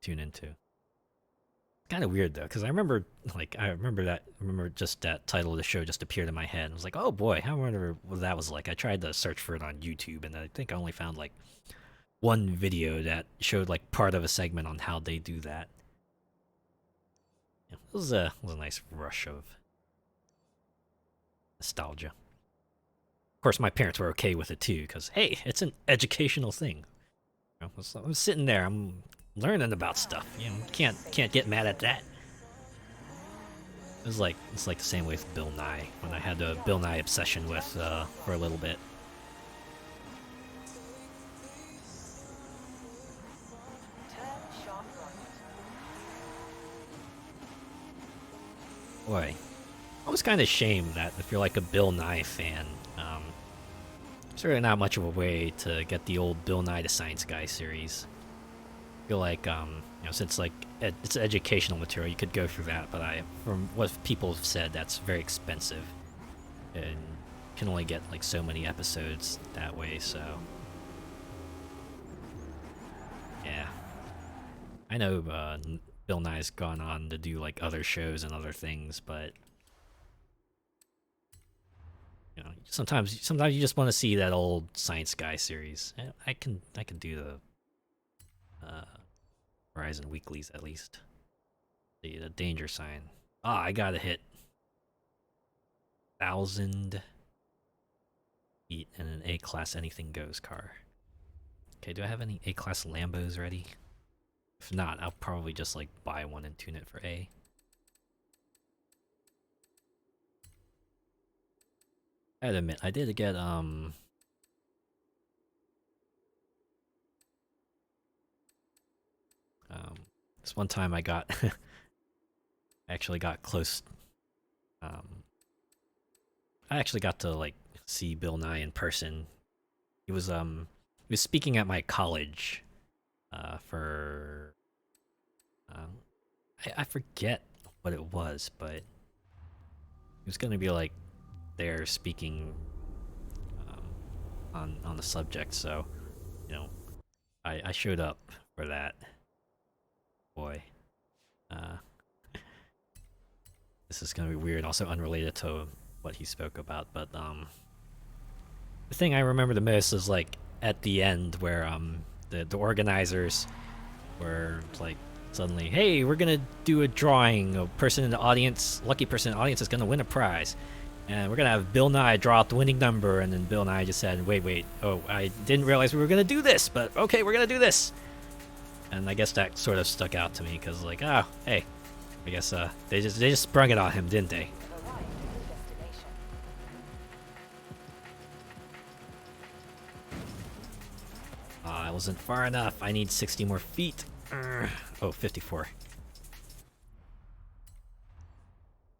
tune into. Kind of weird though, because I remember just that title of the show just appeared in my head. I was like, oh boy, I wonder what that was like. I tried to search for it on YouTube, and I think I only found like one video that showed like part of a segment on how they do that. Yeah, it was a nice rush of nostalgia. Of course, my parents were okay with it too, because hey, it's an educational thing. So I'm sitting there, I'm learning about stuff. Can't get mad at that. It's like the same way with Bill Nye, when I had the Bill Nye obsession with for a little bit. Boy, I was kind of ashamed that if you're like a Bill Nye fan, there's really not much of a way to get the old Bill Nye the Science Guy series. I feel like, since like it's educational material, you could go through that, but from what people have said, that's very expensive, and can only get like so many episodes that way. So, yeah, I know Bill Nye's gone on to do like other shows and other things, but sometimes you just want to see that old Science Guy series. I can do the Horizon weeklies at least. The danger sign. Ah, I gotta hit 1,000 feet and an A-class anything goes car. Okay, do I have any A-class Lambos ready? If not, I'll probably just like buy one and tune it for A. I had to admit, I did get this one time I got I actually got close. I actually got to like see Bill Nye in person. He was speaking at my college for I forget what it was, but he was gonna be like there speaking on the subject. So you know, I showed up for that. Boy, uh, this is gonna be weird. Also unrelated to what he spoke about, but the thing I remember the most is like at the end where the organizers were like suddenly, hey, we're gonna do a drawing. A person in the audience, lucky person in the audience, is gonna win a prize, and we're gonna have Bill Nye draw out the winning number. And then Bill Nye just said, wait, oh, I didn't realize we were gonna do this, but okay, we're gonna do this. And I guess that sort of stuck out to me because like, oh, hey, I guess they just sprung it on him, didn't they? I wasn't far enough. I need 60 more feet. Oh, 54.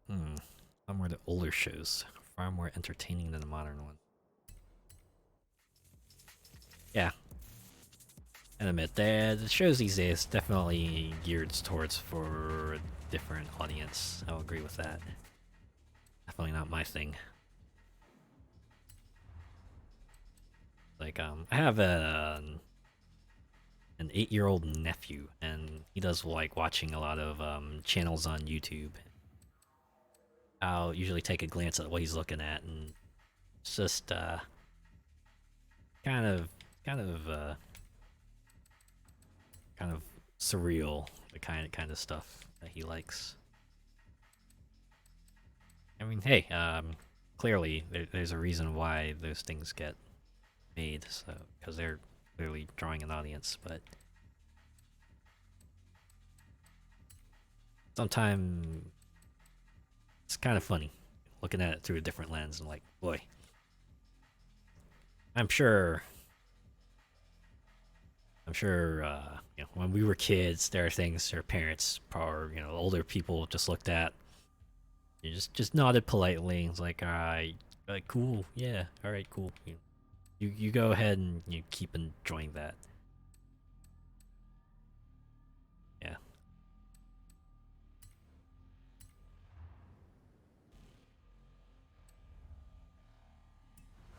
Some were the older shows. Far more entertaining than the modern one. Yeah. And admit that the shows these days definitely geared towards for a different audience. I'll agree with that. Definitely not my thing. Like, I have an 8-year-old nephew, and he does like watching a lot of channels on YouTube. I'll usually take a glance at what he's looking at, and it's just kind of surreal, the kind of stuff that he likes. I mean, hey, clearly there's a reason why those things get made, so because they're clearly drawing an audience, but sometimes it's kind of funny looking at it through a different lens and like, boy, I'm sure you know, when we were kids, there are things our parents or older people just looked at. You just nodded politely. It's like, all right, cool, yeah, all right, cool. You go ahead and you keep enjoying that. Yeah.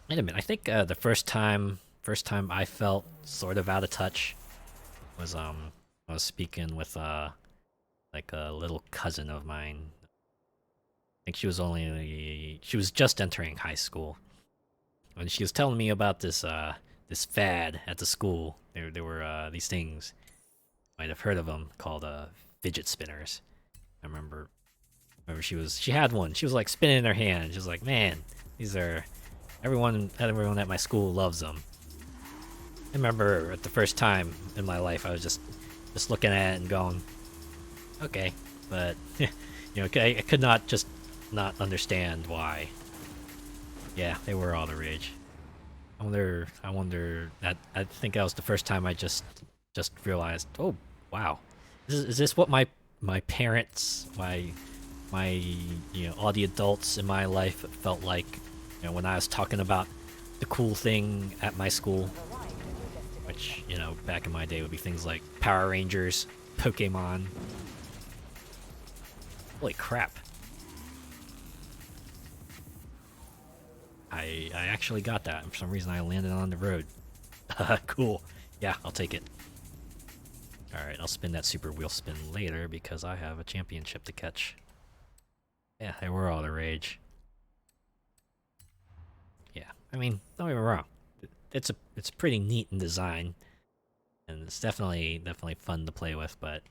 Wait a minute. I think the first time I felt sort of out of touch was I was speaking with like a little cousin of mine. I think she was just entering high school, and she was telling me about this this fad at the school. There were these things, might have heard of them, called fidget spinners. I remember she had one. She was like spinning in her hand. She was like, man, these are everyone at my school loves them. I remember at the first time in my life, I was just looking at it and going, okay, but I could not understand why. Yeah, they were all the rage. I wonder that I think that was the first time I just realized, oh wow, is this what my parents, my all the adults in my life felt like, when I was talking about the cool thing at my school, which back in my day would be things like Power Rangers, Pokemon. Holy crap. I actually got that. For some reason I landed on the road. Cool. Yeah, I'll take it. Alright, I'll spin that super wheel spin later because I have a championship to catch. Yeah, they were all the rage. Yeah, I mean, don't get me wrong. It's pretty neat in design, and it's definitely fun to play with, but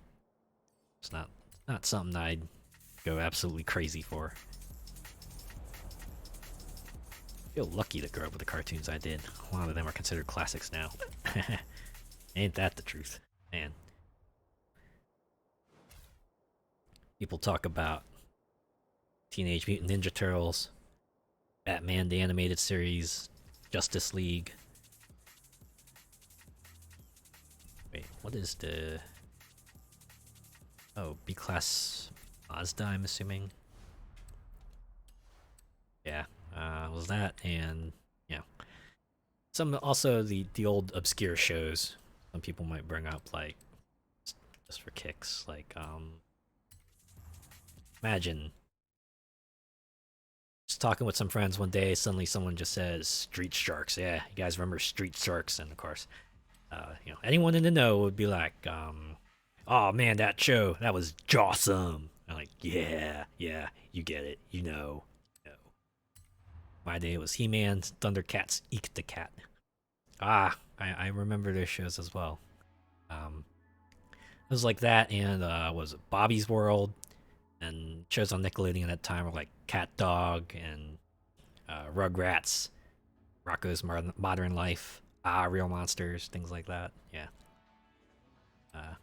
it's not something I'd go absolutely crazy for. I feel lucky to grow up with the cartoons I did. A lot of them are considered classics now. Ain't that the truth, man? People talk about Teenage Mutant Ninja Turtles, Batman the Animated Series, Justice League. Wait, what is the... Oh, B-Class Mazda, I'm assuming? Yeah, was that, and, yeah. Some, also, the old obscure shows some people might bring up, like, just for kicks, like, imagine just talking with some friends one day, suddenly someone just says, Street Sharks, yeah, you guys remember Street Sharks, and of course, you know, anyone in the know would be like, oh man, that show, that was jawsome. I'm like, yeah, you get it, you know. My day was He-Man, Thundercats, Eek the Cat. Ah, I remember those shows as well. It was like that, and was it Bobby's World, and shows on Nickelodeon at that time were like Cat Dog and Rugrats, Rocko's Modern Life, Real Monsters, things like that. Yeah. I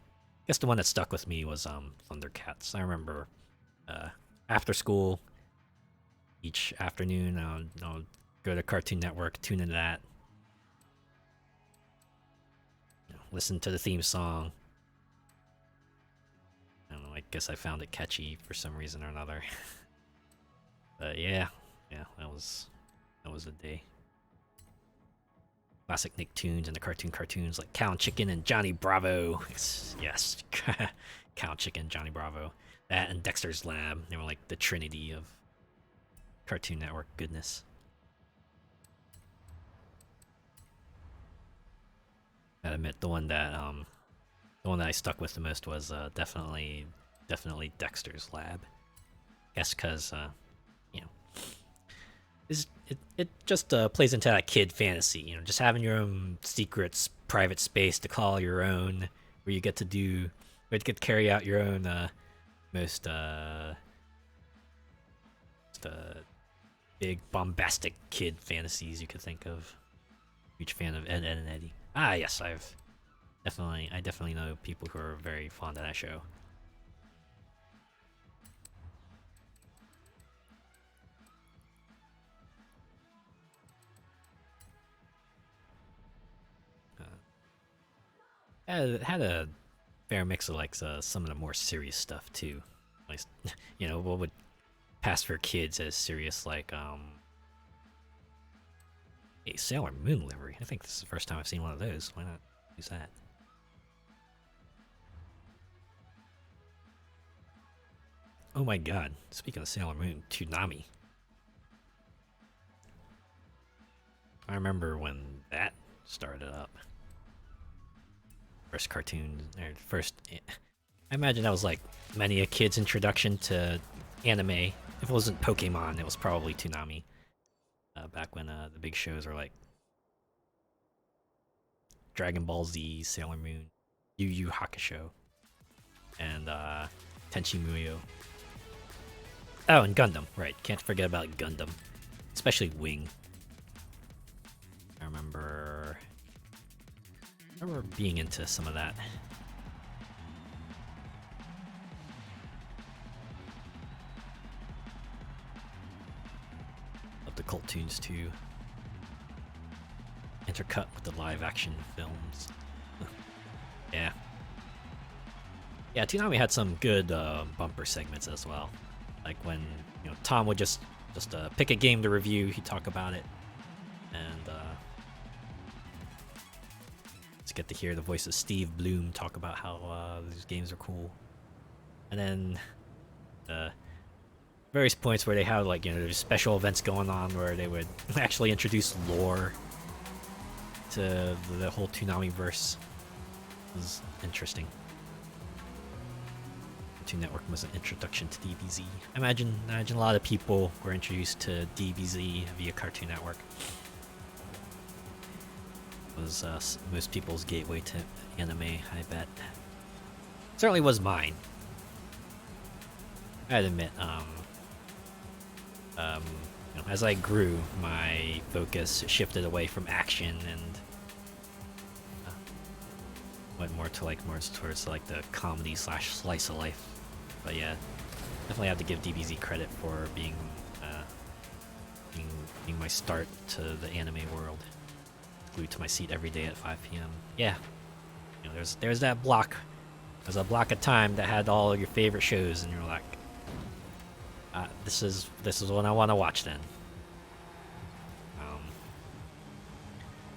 guess the one that stuck with me was Thundercats. I remember after school, each afternoon, I'll go to Cartoon Network, tune into that, you know, listen to the theme song. I don't know, I guess I found it catchy for some reason or another. But yeah, that was a day. Classic Nicktoons and the cartoons like Cow and Chicken and Johnny Bravo. Yes, Cow and Chicken, Johnny Bravo. That and Dexter's Lab. They were like the trinity of Cartoon Network goodness. Gotta admit, the one that I stuck with the most was definitely Dexter's Lab. Guess because you know, it just plays into that kid fantasy, you know, just having your own secret private space to call your own, where you get to carry out your own most big bombastic kid fantasies you could think of. Huge fan of Ed, and Eddie. Ah, yes, I definitely know people who are very fond of that show. It had a fair mix of like some of the more serious stuff too. Like, you know, what would pass for kids as serious, like a Sailor Moon livery. I think this is the first time I've seen one of those. Why not use that? Oh my god, speaking of Sailor Moon, Toonami. I remember when that started up. First cartoon, or first... I imagine that was like many a kid's introduction to anime. If it wasn't Pokemon, it was probably Toonami. Back when the big shows were like Dragon Ball Z, Sailor Moon, Yu Yu Hakusho, and Tenchi Muyo. Oh, and Gundam, right. Can't forget about Gundam. Especially Wing. I remember being into some of that. Love the cult tunes too. Intercut with the live action films. Yeah. Yeah, Toonami had some good bumper segments as well. Like when, you know, Tom would just pick a game to review, he'd talk about it, and just get to hear the voice of Steve Bloom talk about how these games are cool. And then various points where they have, like, you know, there's special events going on where they would actually introduce lore to the whole Toonami verse. It was interesting. Cartoon Network was an introduction to DBZ. I imagine a lot of people were introduced to DBZ via Cartoon Network. It was most people's gateway to anime, I bet. Certainly was mine. I'd admit, as I grew, my focus shifted away from action and went more towards like the comedy / slice of life. But yeah, definitely have to give DBZ credit for being my start to the anime world. Glued to my seat every day at 5 p.m. Yeah, there's that block. There's a block of time that had all your favorite shows, and you're like, this is what I want to watch then.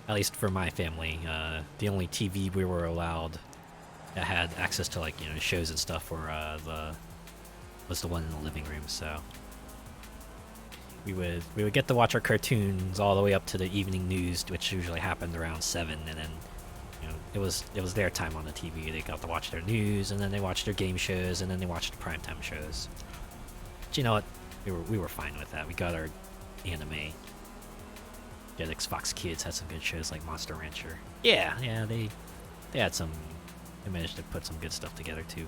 At least for my family, the only TV we were allowed that had access to like shows and stuff was the one in the living room. So we would get to watch our cartoons all the way up to the evening news, which usually happened around 7, and then it was their time on the TV. They got to watch their news, and then they watched their game shows, and then they watched the primetime shows. But you know what? We were fine with that. We got our anime. Jetix Fox Kids had some good shows like Monster Rancher. Yeah, they had some. They managed to put some good stuff together too.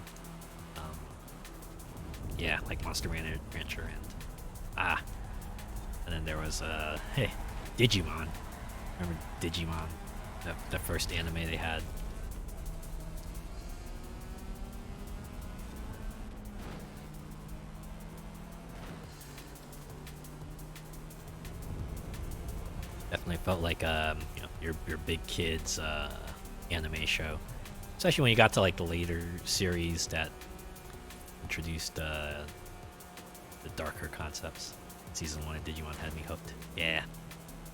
Yeah, like Monster Rancher and then there was hey, Digimon. Remember Digimon? The first anime they had. Definitely felt like your big kids anime show, especially when you got to like the later series that introduced the darker concepts. Season 1 of Digimon had me hooked. Yeah,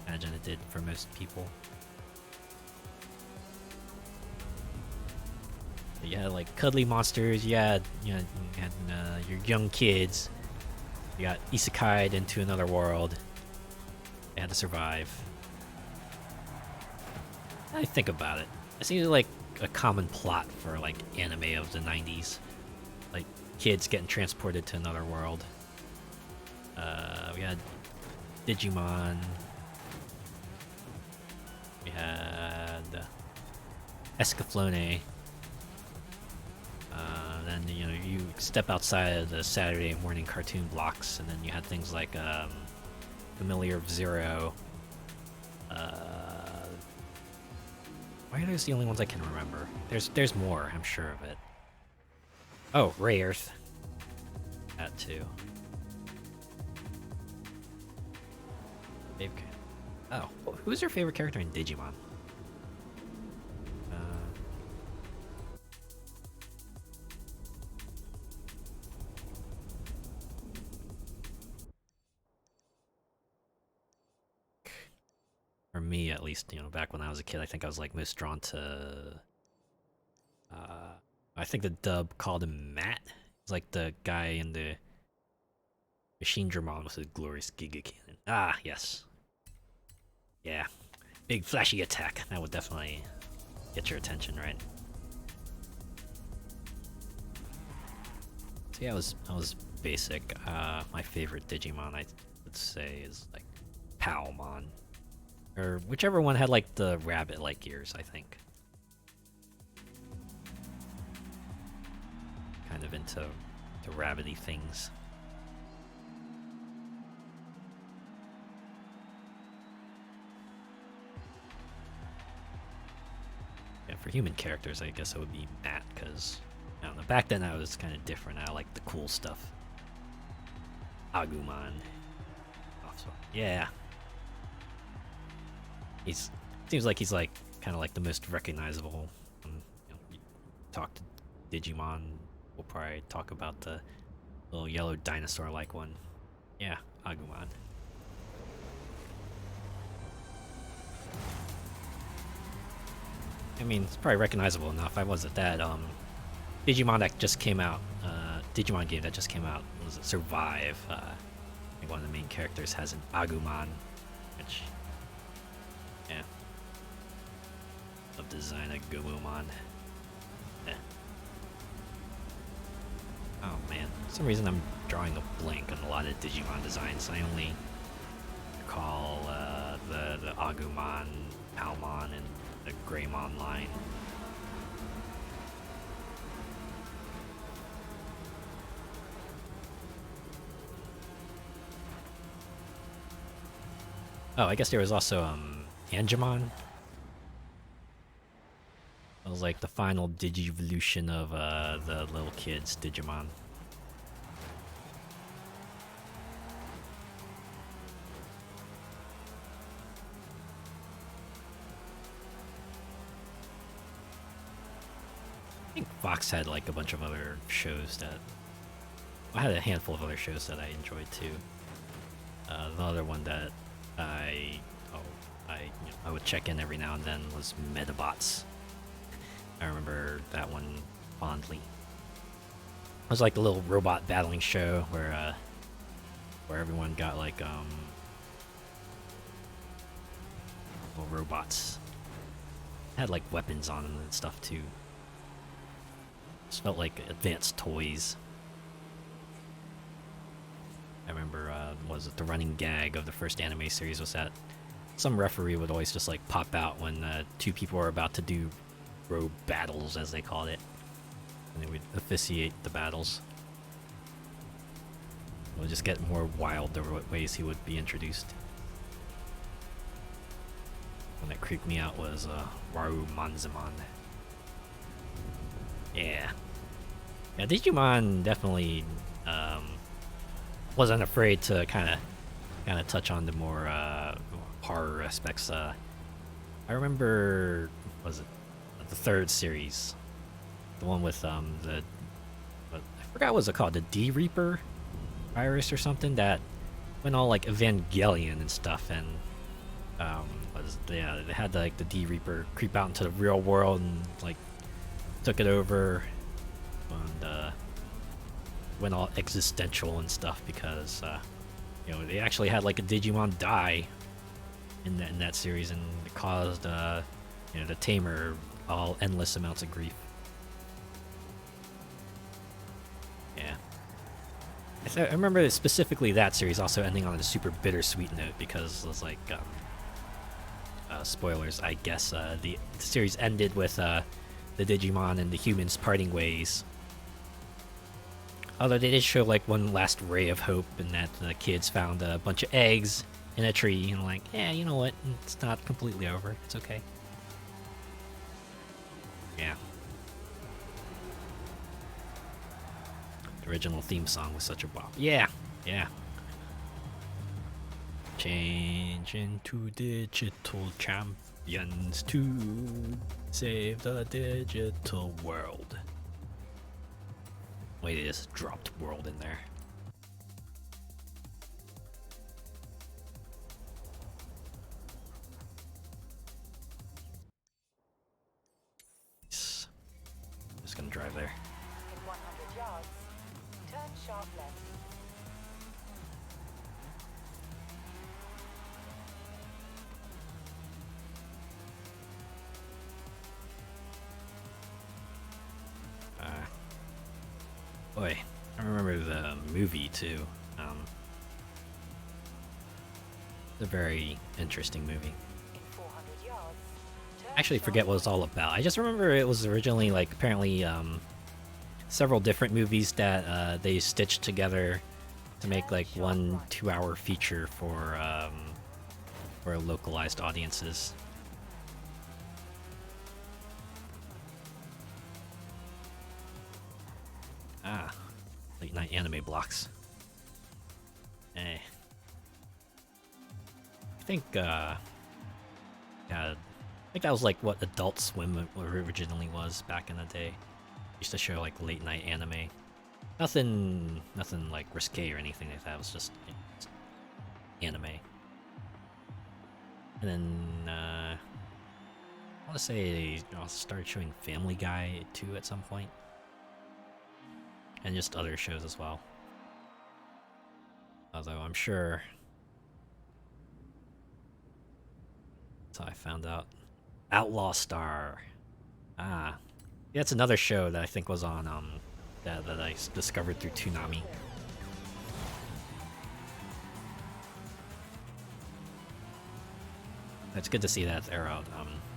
imagine it did for most people. But you had like cuddly monsters. You had your young kids. You got isekai'd into another world. They had to survive. I think about it. It seems like a common plot for like anime of the 90s. Like kids getting transported to another world. We had Digimon. We had Escaflowne. Then you step outside of the Saturday morning cartoon blocks, and then you had things like Familiar of Zero. Why are those the only ones I can remember? There's more, I'm sure of it. Oh, Ray Earth. That too. Oh, who's your favorite character in Digimon? For me, at least, back when I was a kid, I think I was like most drawn to. I think the dub called him Matt. He's like the guy in the Machine Dramon with the glorious Giga Cannon. Ah, yes. Yeah, big flashy attack. That would definitely get your attention, right? So yeah, I was basic. My favorite Digimon, I would say, is like Palmon. Or whichever one had like the rabbit-like ears, I think. Kind of into rabbity things. Yeah, for human characters, I guess it would be Matt, because I don't know. Back then, I was kind of different. I liked the cool stuff. Agumon. Also, yeah. Seems like he's like kind of like the most recognizable. You talk to Digimon, we'll probably talk about the little yellow dinosaur-like one. Yeah, Agumon. I mean, it's probably recognizable enough. I wasn't that. Digimon that just came out. Digimon game that just came out was Survive. I think one of the main characters has an Agumon, which. Yeah. Love the design of Gabumon. Yeah. Oh man. For some reason I'm drawing a blank on a lot of Digimon designs. I only recall the Agumon, Palmon, and the Greymon line. Oh, I guess there was also Angemon. It was like the final Digivolution of the little kids Digimon. I think Fox had like a bunch of other shows that I had a handful of other shows that I enjoyed too. The other one that I I would check in every now and then was Metabots. I remember that one fondly. It was like a little robot battling show where everyone got like little robots. Had like weapons on them and stuff too. Just felt like advanced toys. I remember, was it the running gag of the first anime series was that some referee would always just like pop out when two people were about to do road battles, as they called it, and they would officiate the battles. It would just get more wild the ways he would be introduced. One that creeped me out was Waru Manzamon. Yeah, Digimon definitely wasn't afraid to kind of touch on the more horror aspects. I remember, was it the third series, the one with I forgot what was it called, the D Reaper virus or something that went all like Evangelion and stuff, and they had like the D Reaper creep out into the real world and like took it over, and went all existential and stuff because they actually had like a Digimon die in that series, and it caused the tamer all endless amounts of grief. Yeah, I remember specifically that series also ending on a super bittersweet note because it was like spoilers, I guess. The series ended with the Digimon and the humans parting ways. Although they did show like one last ray of hope, in that the kids found a bunch of eggs in a tree, and like, yeah, you know what? It's not completely over. It's okay. Yeah. The original theme song was such a bop. Yeah, yeah. Change into digital champions to save the digital world. Wait, they just dropped world in there. Nice. Just gonna drive there.
In 100 yards, turn sharp left.
Boy, I remember the movie too. It's a very interesting movie.
In 400 yards,
I actually forget what it's all about. I just remember it was originally like apparently several different movies that they stitched together to make like one 2-hour feature for localized audiences. Ah, late night anime blocks. Eh. I think yeah, I think that was like what Adult Swim originally was back in the day. Used to show like late night anime. Nothing like risque or anything like that. It was just anime. And then I want to say they started showing Family Guy too at some point. And just other shows as well. Although I'm sure that's how I found out. Outlaw Star. Ah. Yeah, it's another show that I think was on that I discovered through Toonami. It's good to see that there are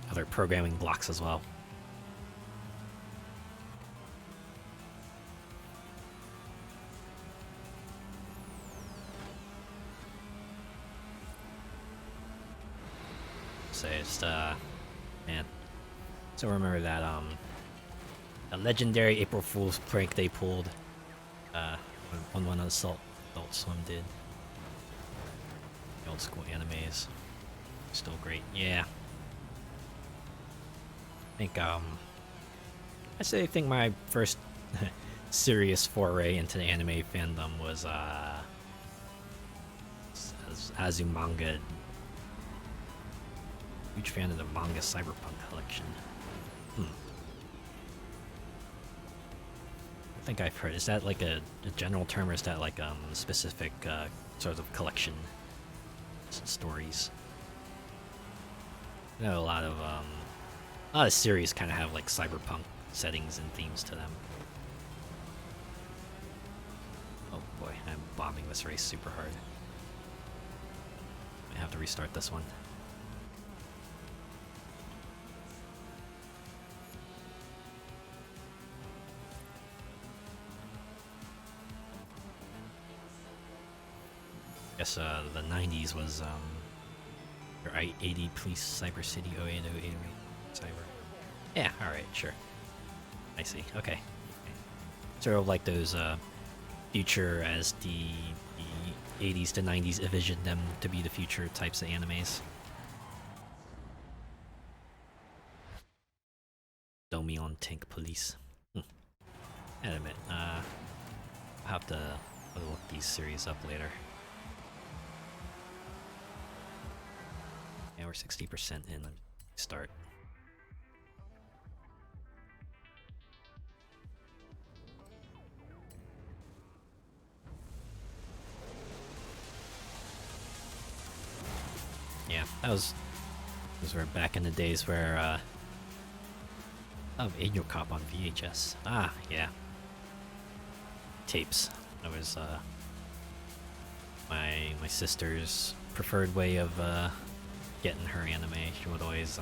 other programming blocks as well. say it's man. So remember that a legendary April Fool's prank they pulled when one Adult Swim did. The old school animes. Still great. Yeah. I think my first serious foray into the anime fandom was Azumanga. Huge fan of the manga Cyberpunk collection. I think I've heard. Is that like a general term, or is that like specific sort of collection stories? I know a lot of series kind of have like cyberpunk settings and themes to them. Oh boy, I'm bombing this race super hard. I have to restart this one. Guess the 90s was your 80 Police Cyber City 08088 Cyber. Yeah, alright, sure. I see. Okay. Sort of like those future as the 80s to 90s envisioned them to be the future types of animes. Domion Tank Police. Wait a minute. I'll have to look these series up later. Yeah, we're 60% in the start. Yeah, those were back in the days where of Angel Cop on VHS. Ah, yeah. Tapes. That was my sister's preferred way of getting her anime. She would always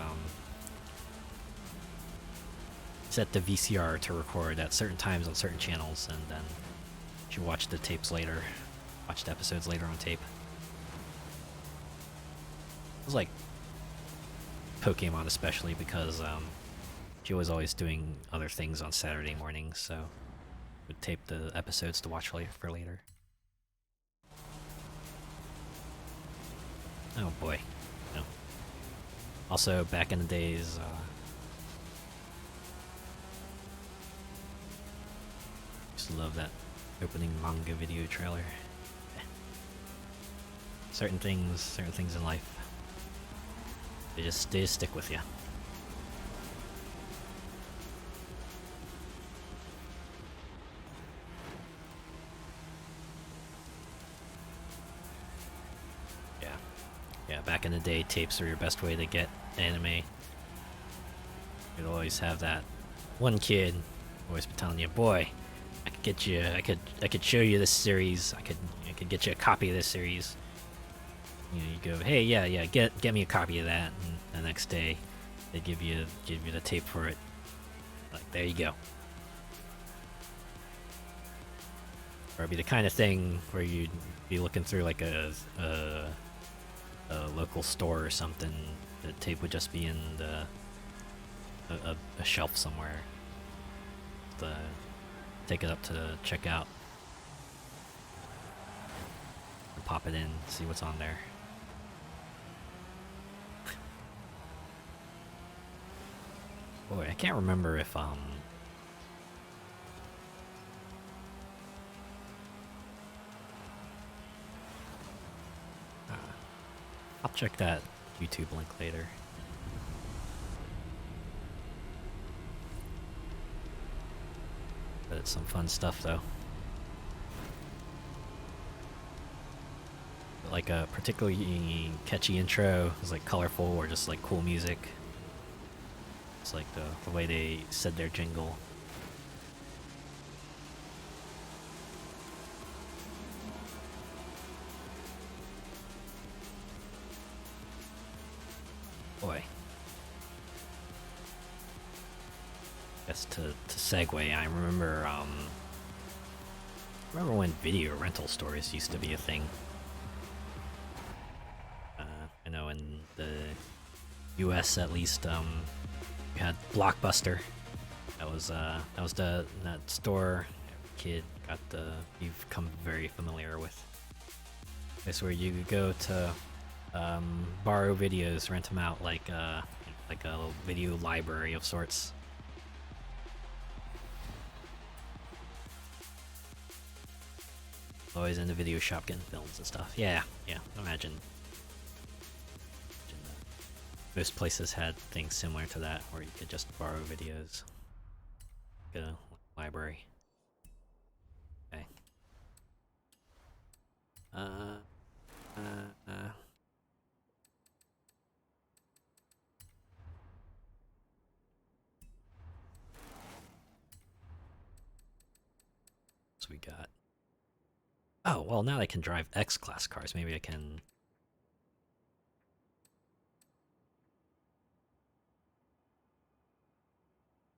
set the VCR to record at certain times on certain channels, and then she watched the tapes later, watched episodes later on tape. It was like Pokemon, especially because she was always doing other things on Saturday mornings, so would tape the episodes to watch for later. Oh boy. No. Also, back in the days, used to love that opening manga video trailer. Certain things in life, they just stick with you. Yeah, back in the day, tapes were your best way to get anime. You'd always have that one kid always be telling you, "Boy, I could get you. I could show you this series. I could get you a copy of this series." You know, you go, "Hey, yeah, get me a copy of that." And the next day, they give you the tape for it. Like, there you go. Or it'd be the kind of thing where you'd be looking through like a local store or something. The tape would just be in a shelf somewhere. Take it up to check out. And pop it in, see what's on there. Boy, I can't remember if I'll check that YouTube link later. But it's some fun stuff, though. Like a particularly catchy intro is like colorful or just like cool music. It's like the way they said their jingle. Boy. Guess to segue, I remember when video rental stores used to be a thing. I know in the U.S. at least, you had Blockbuster. That was that store kid got you've come very familiar with. It's where you could go to borrow videos, rent them out like a video library of sorts. Always in the video shop getting films and stuff. Yeah, imagine most places had things similar to that where you could just borrow videos. Go to library. Okay. So we got. Oh, well, now I can drive X-Class cars. Maybe I can...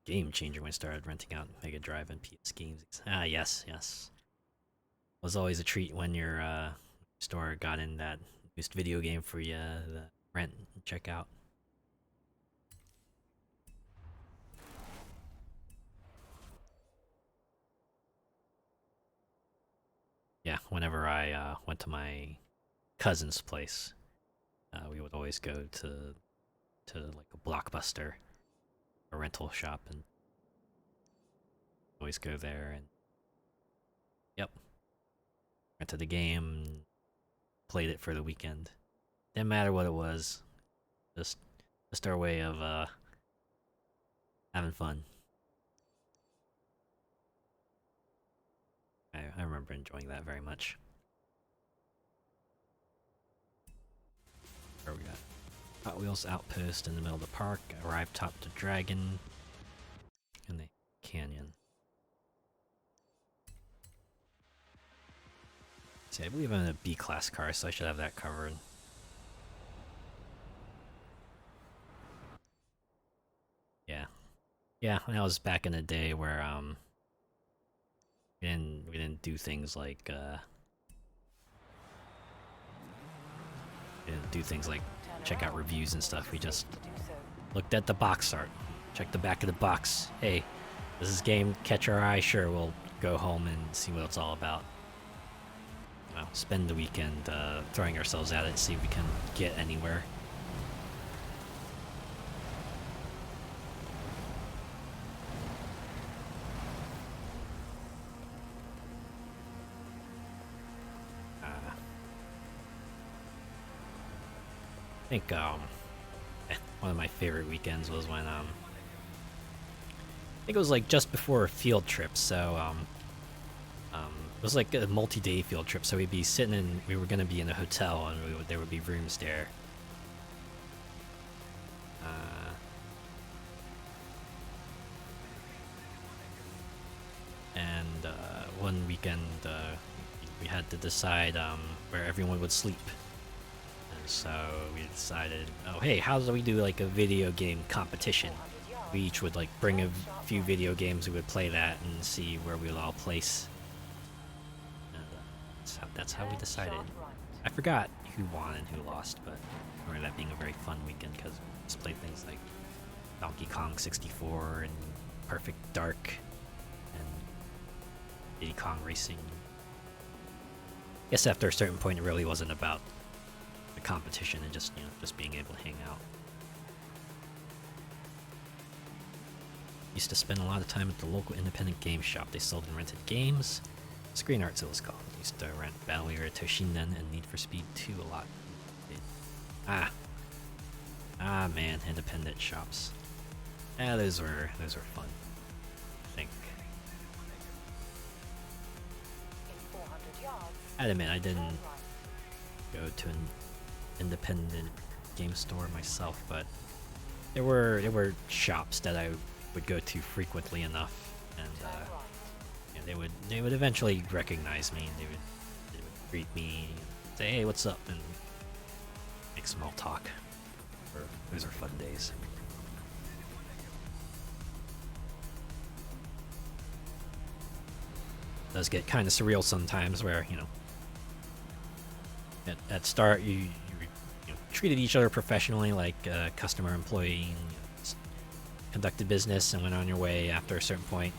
Game changer when I started renting out Mega Drive and PS games. Ah, yes. Was always a treat when your store got in that used video game for you to rent and check out. Yeah, whenever I went to my cousin's place, we would always go to like a Blockbuster, a rental shop, and always go there and yep, rented the game, played it for the weekend. Didn't matter what it was, just our way of having fun. I remember enjoying that very much. Where we got? Hot Wheels Outpost in the middle of the park. Arrive top the dragon in the canyon. See, I believe I'm in a B-class car, so I should have that covered. Yeah, that was back in the day where we didn't do things like check out reviews and stuff. We just looked at the box art, checked the back of the box. Hey, does this game catch our eye? Sure, we'll go home and see what it's all about. Well, spend the weekend throwing ourselves at it, see if we can get anywhere. I think one of my favorite weekends was when I think it was like just before a field trip, so it was like a multi-day field trip, so we'd be we were gonna be in a hotel and there would be rooms there. And one weekend we had to decide where everyone would sleep. So we decided, oh hey, how do we do like a video game competition? We each would like bring a few video games, we would play that and see where we would all place. And, that's how we decided. I forgot who won and who lost, but I remember that being a very fun weekend because we just played things like Donkey Kong 64 and Perfect Dark and Diddy Kong Racing. I guess after a certain point it really wasn't about competition and just being able to hang out. Used to spend a lot of time at the local independent game shop. They sold and rented games. Screen Arts it was called. Used to rent Battle Era Toshinden and Need for Speed 2 a lot. Man, independent shops. Yeah, those were fun. I think. I'd admit I didn't go to an independent game store myself, but there were shops that I would go to frequently enough, and they would eventually recognize me, and they would greet me, and say, "Hey, what's up?" and make small talk. Those are fun days. It does get kind of surreal sometimes, where at start you treated each other professionally, like customer, employee, and conducted business, and went on your way after a certain point.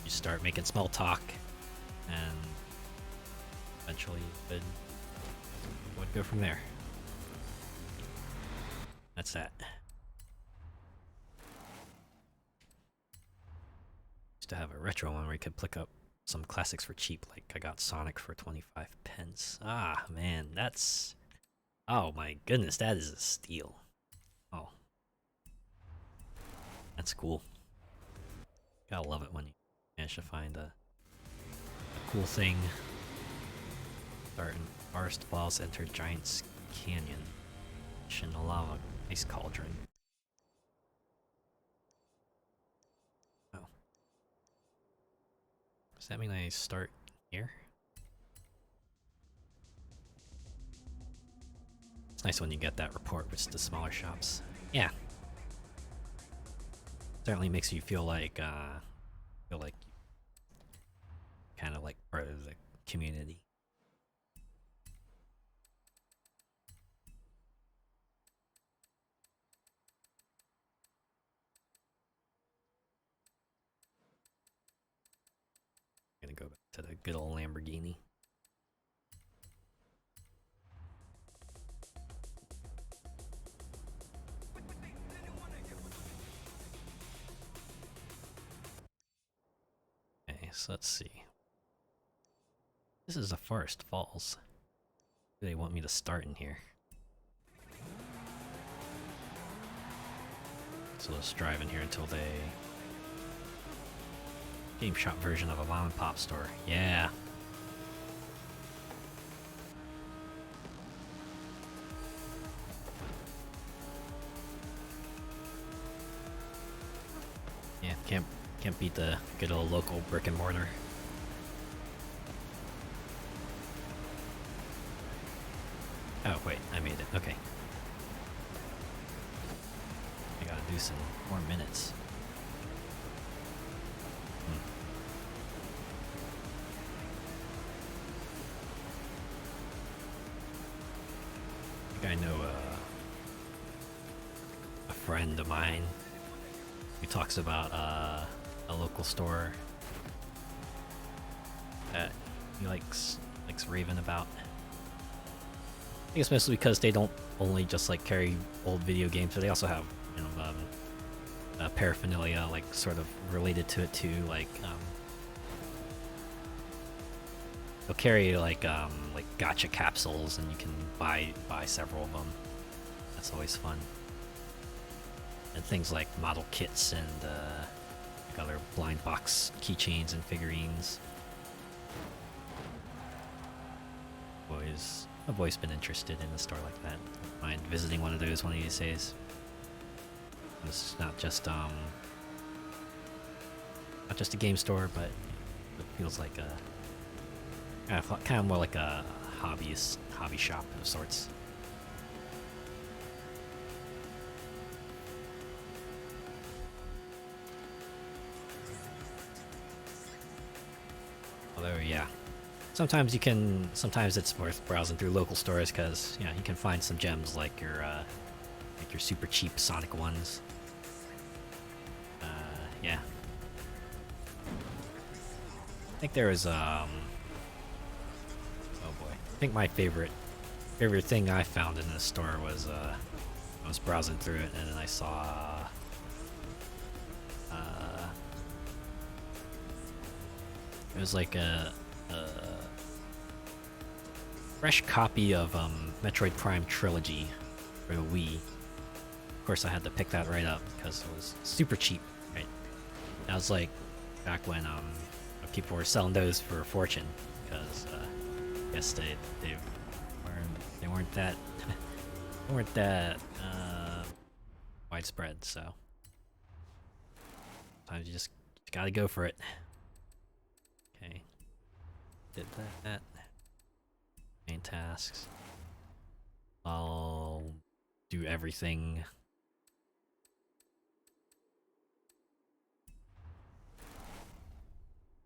You start making small talk, and eventually it would go from there. That's that. Used to have a retro one where you could pick up some classics for cheap, like I got Sonic for 25 pence. Ah, man, that's... Oh my goodness, that is a steal. Oh. That's cool. Gotta love it when you manage to find a cool thing. Start in forest falls, enter Giant's Canyon. Mission the lava ice cauldron. Oh. Does that mean I start here? It's nice when you get that report with the smaller shops. Yeah. Certainly makes you feel like kind of like part of the community. I'm gonna go back to the good old Lamborghini. Okay, so let's see. This is the Forest Falls. Do they want me to start in here? So let's drive in here until they... Game shop version of a mom and pop store. Yeah. Yeah, can't beat the good old local brick and mortar. Oh wait, I made it. Okay. I gotta do some more minutes. I think I know a friend of mine who talks about a local store that he likes raving about. I think it's mostly because they don't only just like carry old video games, but they also have, you know, paraphernalia like sort of related to it too. Like they'll carry like gacha capsules, and you can buy several of them. That's always fun. And things like model kits and like other blind box keychains and figurines. I've always been interested in a store like that. I mind visiting one of those one of these days. It's not just a game store, but it feels like a kind of more like a hobby shop of sorts. Although, yeah. Sometimes it's worth browsing through local stores because, you know, you can find some gems like your super cheap Sonic ones. Yeah. I think there was oh boy. I think my favorite thing I found in this store was I was browsing through it and then I saw it was like a fresh copy of Metroid Prime Trilogy for the Wii. Of course, I had to pick that right up because it was super cheap. Right, that was like back when people were selling those for a fortune because I guess they weren't that they weren't that widespread. So sometimes you just gotta go for it. Okay, did that. Main tasks. I'll do everything.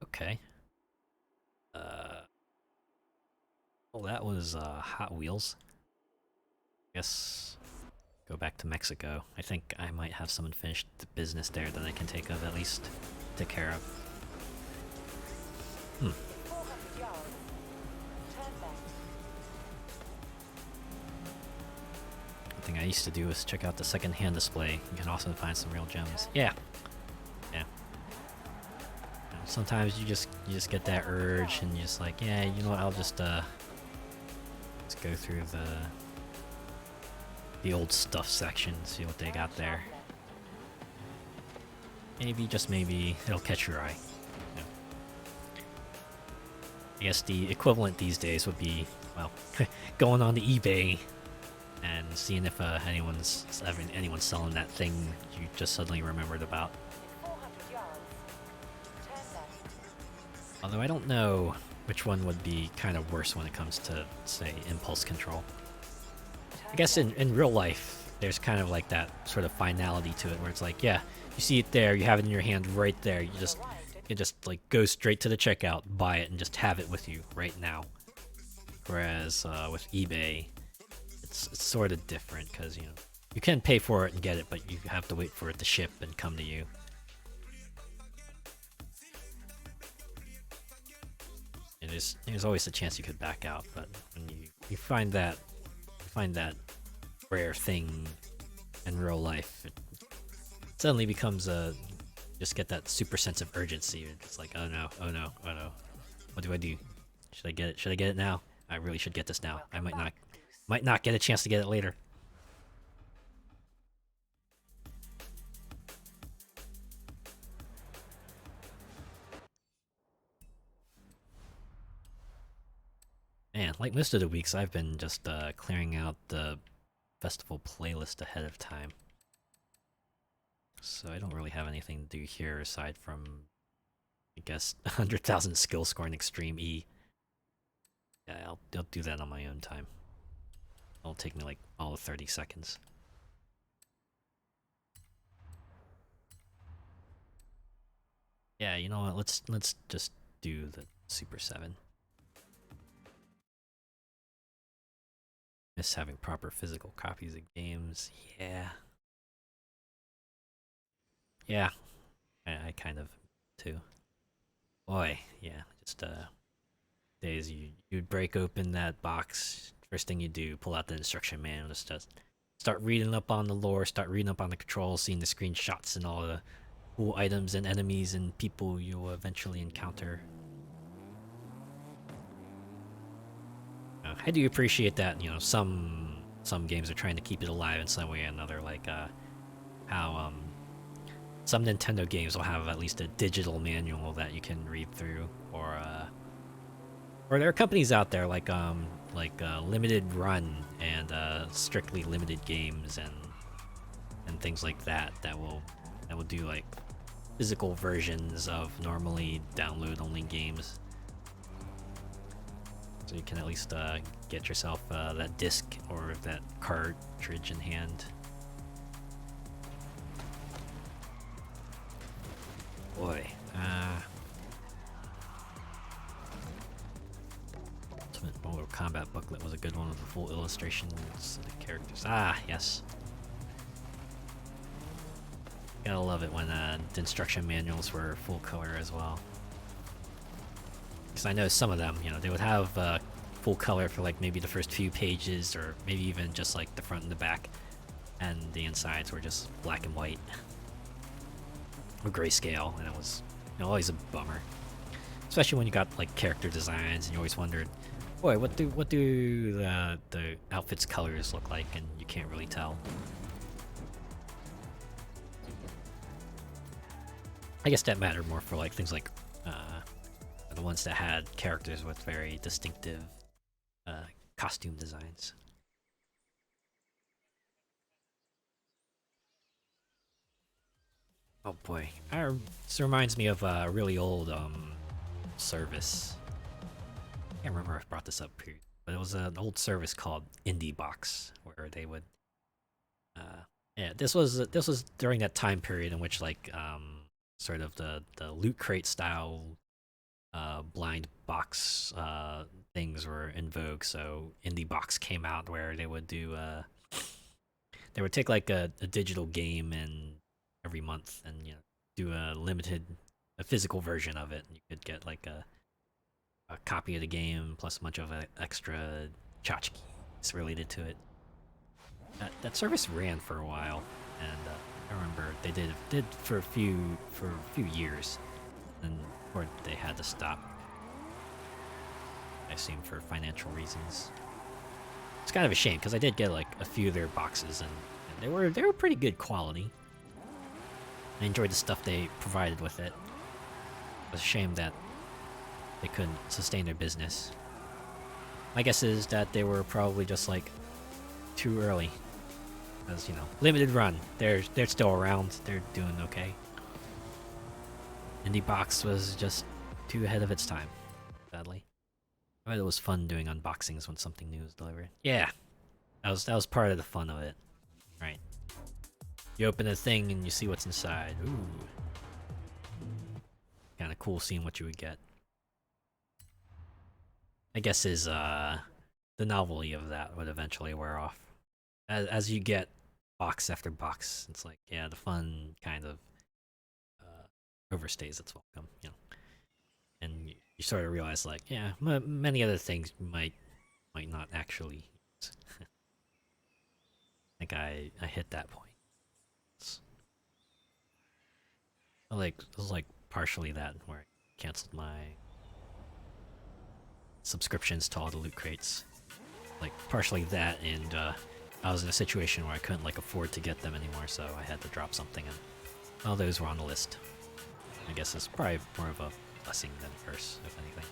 Okay. Well, that was Hot Wheels. guess go back to Mexico. I think I might have some unfinished business there that I can take of at least take care of.
400 yards. Turn left.
One thing I used to do was check out the second-hand display. You can also find some real gems. Yeah. Sometimes you just get that urge and you're just like, yeah, you know what, I'll just let's go through the old stuff section, see what they got there. Maybe, just maybe, it'll catch your eye. Yeah. I guess the equivalent these days would be, well, going on to eBay and seeing if anyone's selling that thing you just suddenly remembered about.
400 yards. Turn left.
Although I don't know which one would be kind of worse when it comes to, say, impulse control. I guess in real life, there's kind of like that sort of finality to it, where it's like, yeah, you see it there, you have it in your hand right there, you just like go straight to the checkout, buy it, and just have it with you right now. Whereas with eBay, it's sort of different, because you can pay for it and get it, but you have to wait for it to ship and come to you. There's always a chance you could back out, but when you find that rare thing in real life, it suddenly becomes just get that super sense of urgency. It's like, oh no, oh no, oh no, what do I do? Should I get it? Should I get it now? I really should get this now. I might not get a chance to get it later. Man, like most of the weeks, I've been just clearing out the festival playlist ahead of time. So I don't really have anything to do here aside from, I guess, 100,000 skill score in Extreme E. Yeah, I'll do that on my own time. It'll take me like all of 30 seconds. Yeah, you know what? Let's just do the Super 7. Miss having proper physical copies of games. Yeah, I kind of too. Boy, yeah, just days you'd break open that box. First thing you do, pull out the instruction manual, just start reading up on the lore, start reading up on the controls, seeing the screenshots and all the cool items and enemies and people you'll eventually encounter. I do appreciate that, some games are trying to keep it alive in some way or another, like how some Nintendo games will have at least a digital manual that you can read through, or there are companies out there like Limited Run and Strictly Limited Games and things like that will do like physical versions of normally download only games. So you can at least get yourself that disc or that cartridge in hand. Boy, Ultimate Mortal Kombat booklet was a good one with the full illustrations of the characters. Ah, yes. Gotta love it when the instruction manuals were full color as well. Because I know some of them, they would have full color for like maybe the first few pages, or maybe even just like the front and the back, and the insides were just black and white or grayscale, and it was always a bummer. Especially when you got like character designs and you always wondered, boy, what do the outfits' colors look like, and you can't really tell. I guess that mattered more for like things like the ones that had characters with very distinctive costume designs. Oh boy, this reminds me of a really old service. I can't remember if I brought this up here, but it was an old service called IndieBox, where they would yeah, this was during that time period in which like sort of the loot crate style blind box things were in vogue. So IndieBox came out, where they would do they would take like a digital game and every month and do a physical version of it. You could get like a copy of the game plus a bunch of extra tchotchkes related to it. That service ran for a while, and I remember they did for a few years, and or they had to stop. I assume for financial reasons. It's kind of a shame because I did get like a few of their boxes, and they were pretty good quality. I enjoyed the stuff they provided with it. It was a shame that they couldn't sustain their business. My guess is that they were probably just like too early. Because, limited run. They're still around. They're doing okay. Indie Box was just too ahead of its time, sadly. I bet it was fun doing unboxings when something new was delivered. Yeah, that was part of the fun of it, right? You open a thing and you see what's inside. Ooh, kind of cool seeing what you would get. I guess the novelty of that would eventually wear off. As you get box after box, it's like, yeah, the fun kind of overstays its welcome, and you sort of realize, like, yeah, many other things might not actually use. I think I hit that point. It was like partially that where I canceled my subscriptions to all the loot crates. Like partially that, and I was in a situation where I couldn't like afford to get them anymore, so I had to drop something, and all those were on the list. I guess it's probably more of a blessing than a curse, if anything.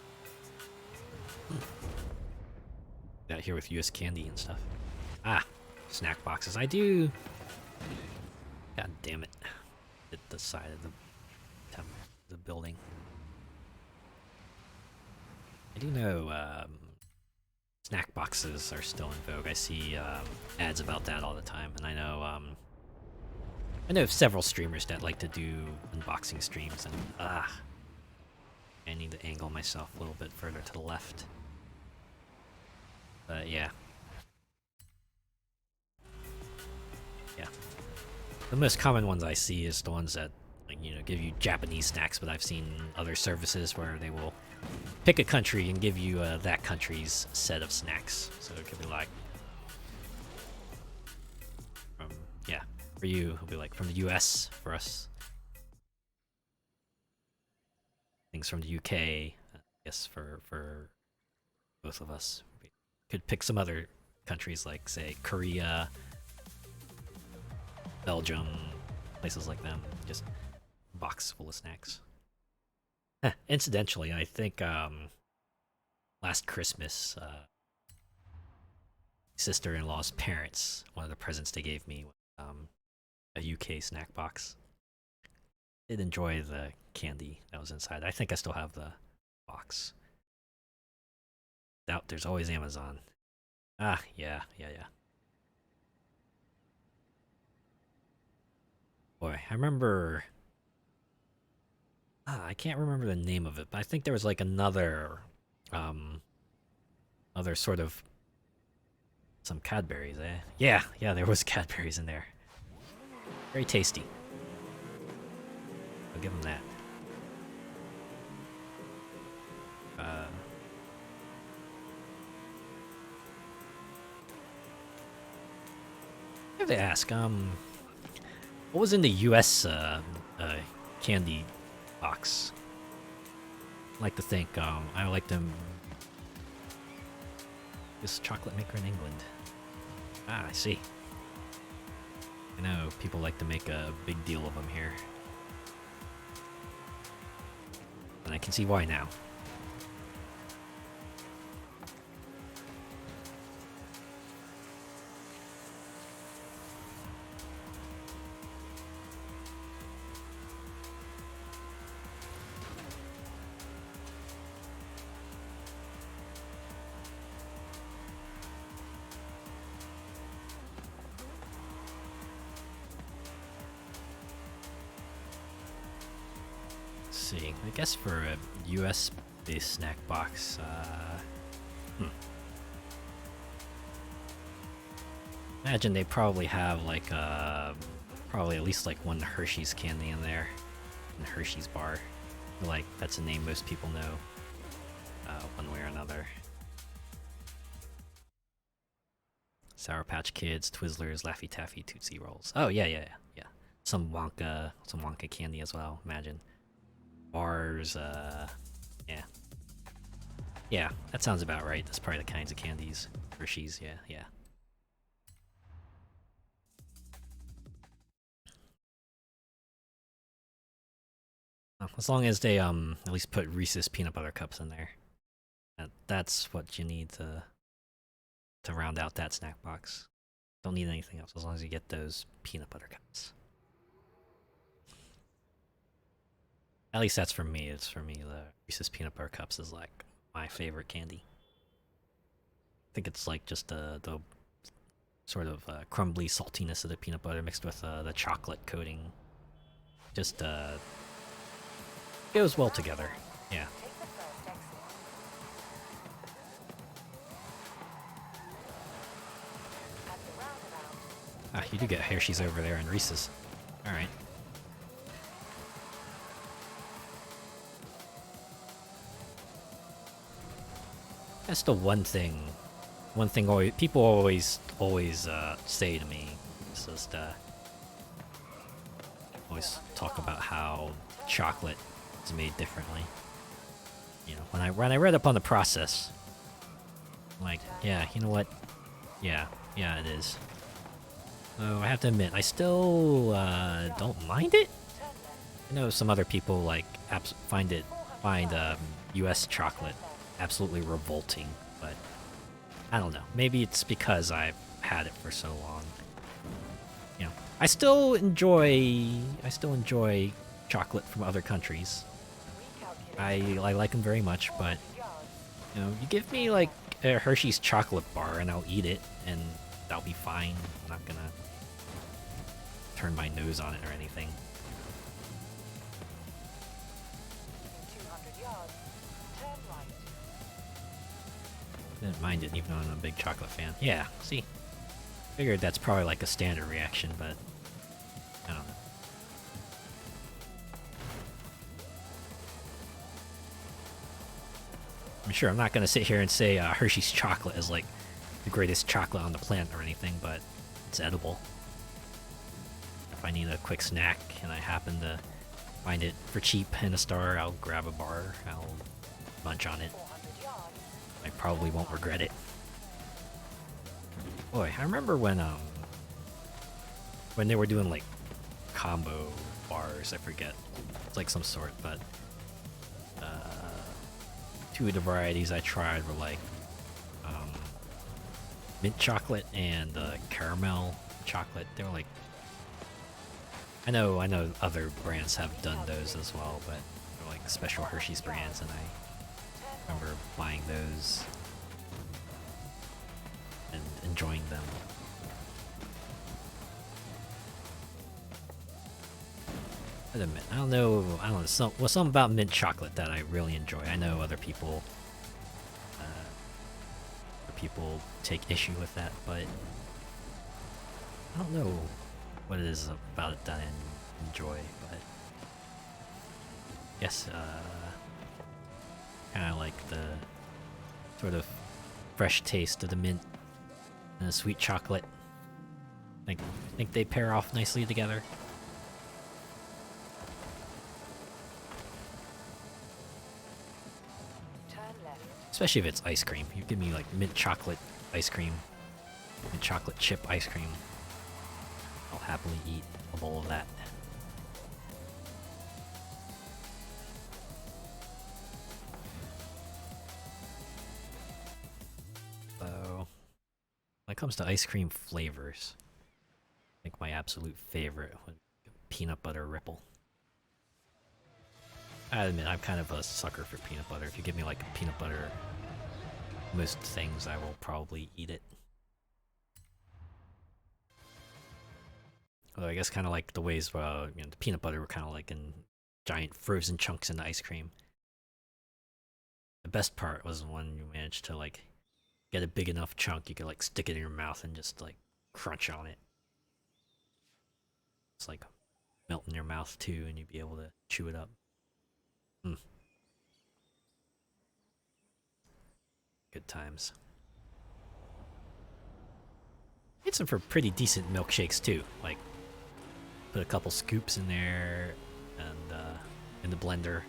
Out here with US candy and stuff. Ah, snack boxes. I do. God damn it! Hit the side of the building. I do know snack boxes are still in vogue. I see ads about that all the time, and I know several streamers that like to do unboxing streams, and I need to angle myself a little bit further to the left. But yeah. The most common ones I see is the ones that, like, give you Japanese snacks, but I've seen other services where they will pick a country and give you that country's set of snacks. So it could be like, for you, it'll be like from the US, for us, things from the UK, I guess for both of us. We could pick some other countries like, say, Korea, Belgium, places like them. Just a box full of snacks. Incidentally, I think last Christmas, sister-in-law's parents, one of the presents they gave me was a UK snack box. Did enjoy the candy that was inside. I think I still have the box. Doubt there's always Amazon. Yeah. Boy, I remember. I can't remember the name of it, but I think there was like another, other sort of some Cadbury's, eh? Yeah, there was Cadbury's in there. Very tasty. I'll give them that. I have to ask, what was in the U.S. Candy box? I like to think, I like them. This chocolate maker in England. I see. I know people like to make a big deal of them here. And I can see why now. See, I guess for a US-based snack box, Imagine they probably have like probably at least like one Hershey's candy in there, a Hershey's bar. Like that's a name most people know, one way or another. Sour Patch Kids, Twizzlers, Laffy Taffy, Tootsie Rolls. Oh yeah. Some Wonka candy as well. Imagine bars. Yeah. Yeah, that sounds about right. That's probably the kinds of candies. Hershey's, yeah. As long as they at least put Reese's peanut butter cups in there. That's what you need to round out that snack box. Don't need anything else as long as you get those peanut butter cups. At least that's for me. It's for me. The Reese's peanut butter cups is like my favorite candy. I think it's like just the sort of crumbly saltiness of the peanut butter mixed with the chocolate coating. Just goes well together. Yeah. Ah, you do get Hershey's over there and Reese's. Alright. That's the one thing people always say to me. It's just always talk about how chocolate is made differently. You know, when I read up on the process, I'm like, yeah, you know what? Yeah, it is. So I have to admit, I still don't mind it. I know some other people like find U.S. chocolate absolutely revolting, but I don't know. Maybe it's because I've had it for so long. You know, I still enjoy chocolate from other countries. I like them very much, but you know, you give me like a Hershey's chocolate bar and I'll eat it and that'll be fine. I'm not gonna turn my nose on it or anything. Didn't mind it even though I'm a big chocolate fan. Yeah, see? Figured that's probably like a standard reaction, but I don't know. I'm sure I'm not gonna sit here and say Hershey's chocolate is like the greatest chocolate on the planet or anything, but it's edible. If I need a quick snack and I happen to find it for cheap in a store, I'll grab a bar, I'll munch on it. I probably won't regret it. Boy, I remember when they were doing like combo bars, I forget. It's like some sort, but two of the varieties I tried were like mint chocolate and caramel chocolate. They were like, I know other brands have done those as well, but they're like special Hershey's brands, and I remember buying those and enjoying them. I admit, I don't know, something about mint chocolate that I really enjoy. I know other people take issue with that, but I don't know what it is about it that I enjoy, but yes, kind of like the sort of fresh taste of the mint and the sweet chocolate. Think they pair off nicely together. Especially if it's ice cream. You give me like mint chocolate ice cream, mint chocolate chip ice cream. I'll happily eat a bowl of that. So, when it comes to ice cream flavors, I think my absolute favorite would be peanut butter ripple. I admit, I'm kind of a sucker for peanut butter. If you give me like peanut butter, most things, I will probably eat it. Although I guess kind of like the ways the peanut butter were kind of like in giant frozen chunks in the ice cream. The best part was when you managed to like get a big enough chunk you could like stick it in your mouth and just like crunch on it. It's like melt in your mouth too, and you'd be able to chew it up. Mm. Good times. Made some for pretty decent milkshakes too. Like, put a couple scoops in there, and in the blender,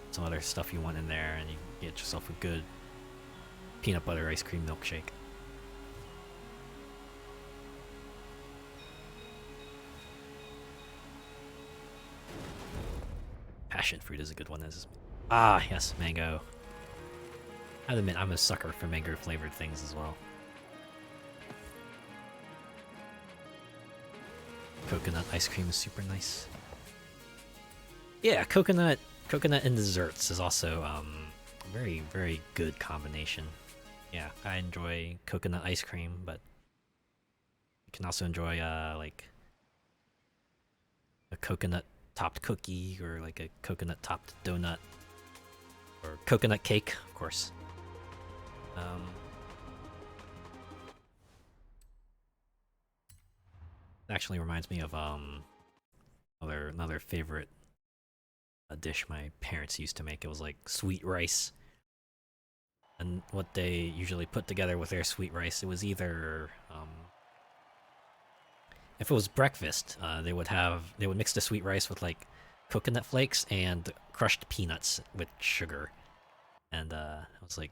some other stuff you want in there, and you get yourself a good peanut butter ice cream milkshake. Passion fruit is a good one. Ah, yes, mango. I admit, I'm a sucker for mango flavored things as well. Coconut ice cream is super nice. Yeah, coconut and desserts is also a very, very good combination. Yeah, I enjoy coconut ice cream, but you can also enjoy like a coconut topped cookie, or like a coconut topped donut, or coconut cake, of course. It actually reminds me of another favorite dish my parents used to make. It was like sweet rice, and what they usually put together with their sweet rice, it was either if it was breakfast, they would mix the sweet rice with like coconut flakes and crushed peanuts with sugar, and it was like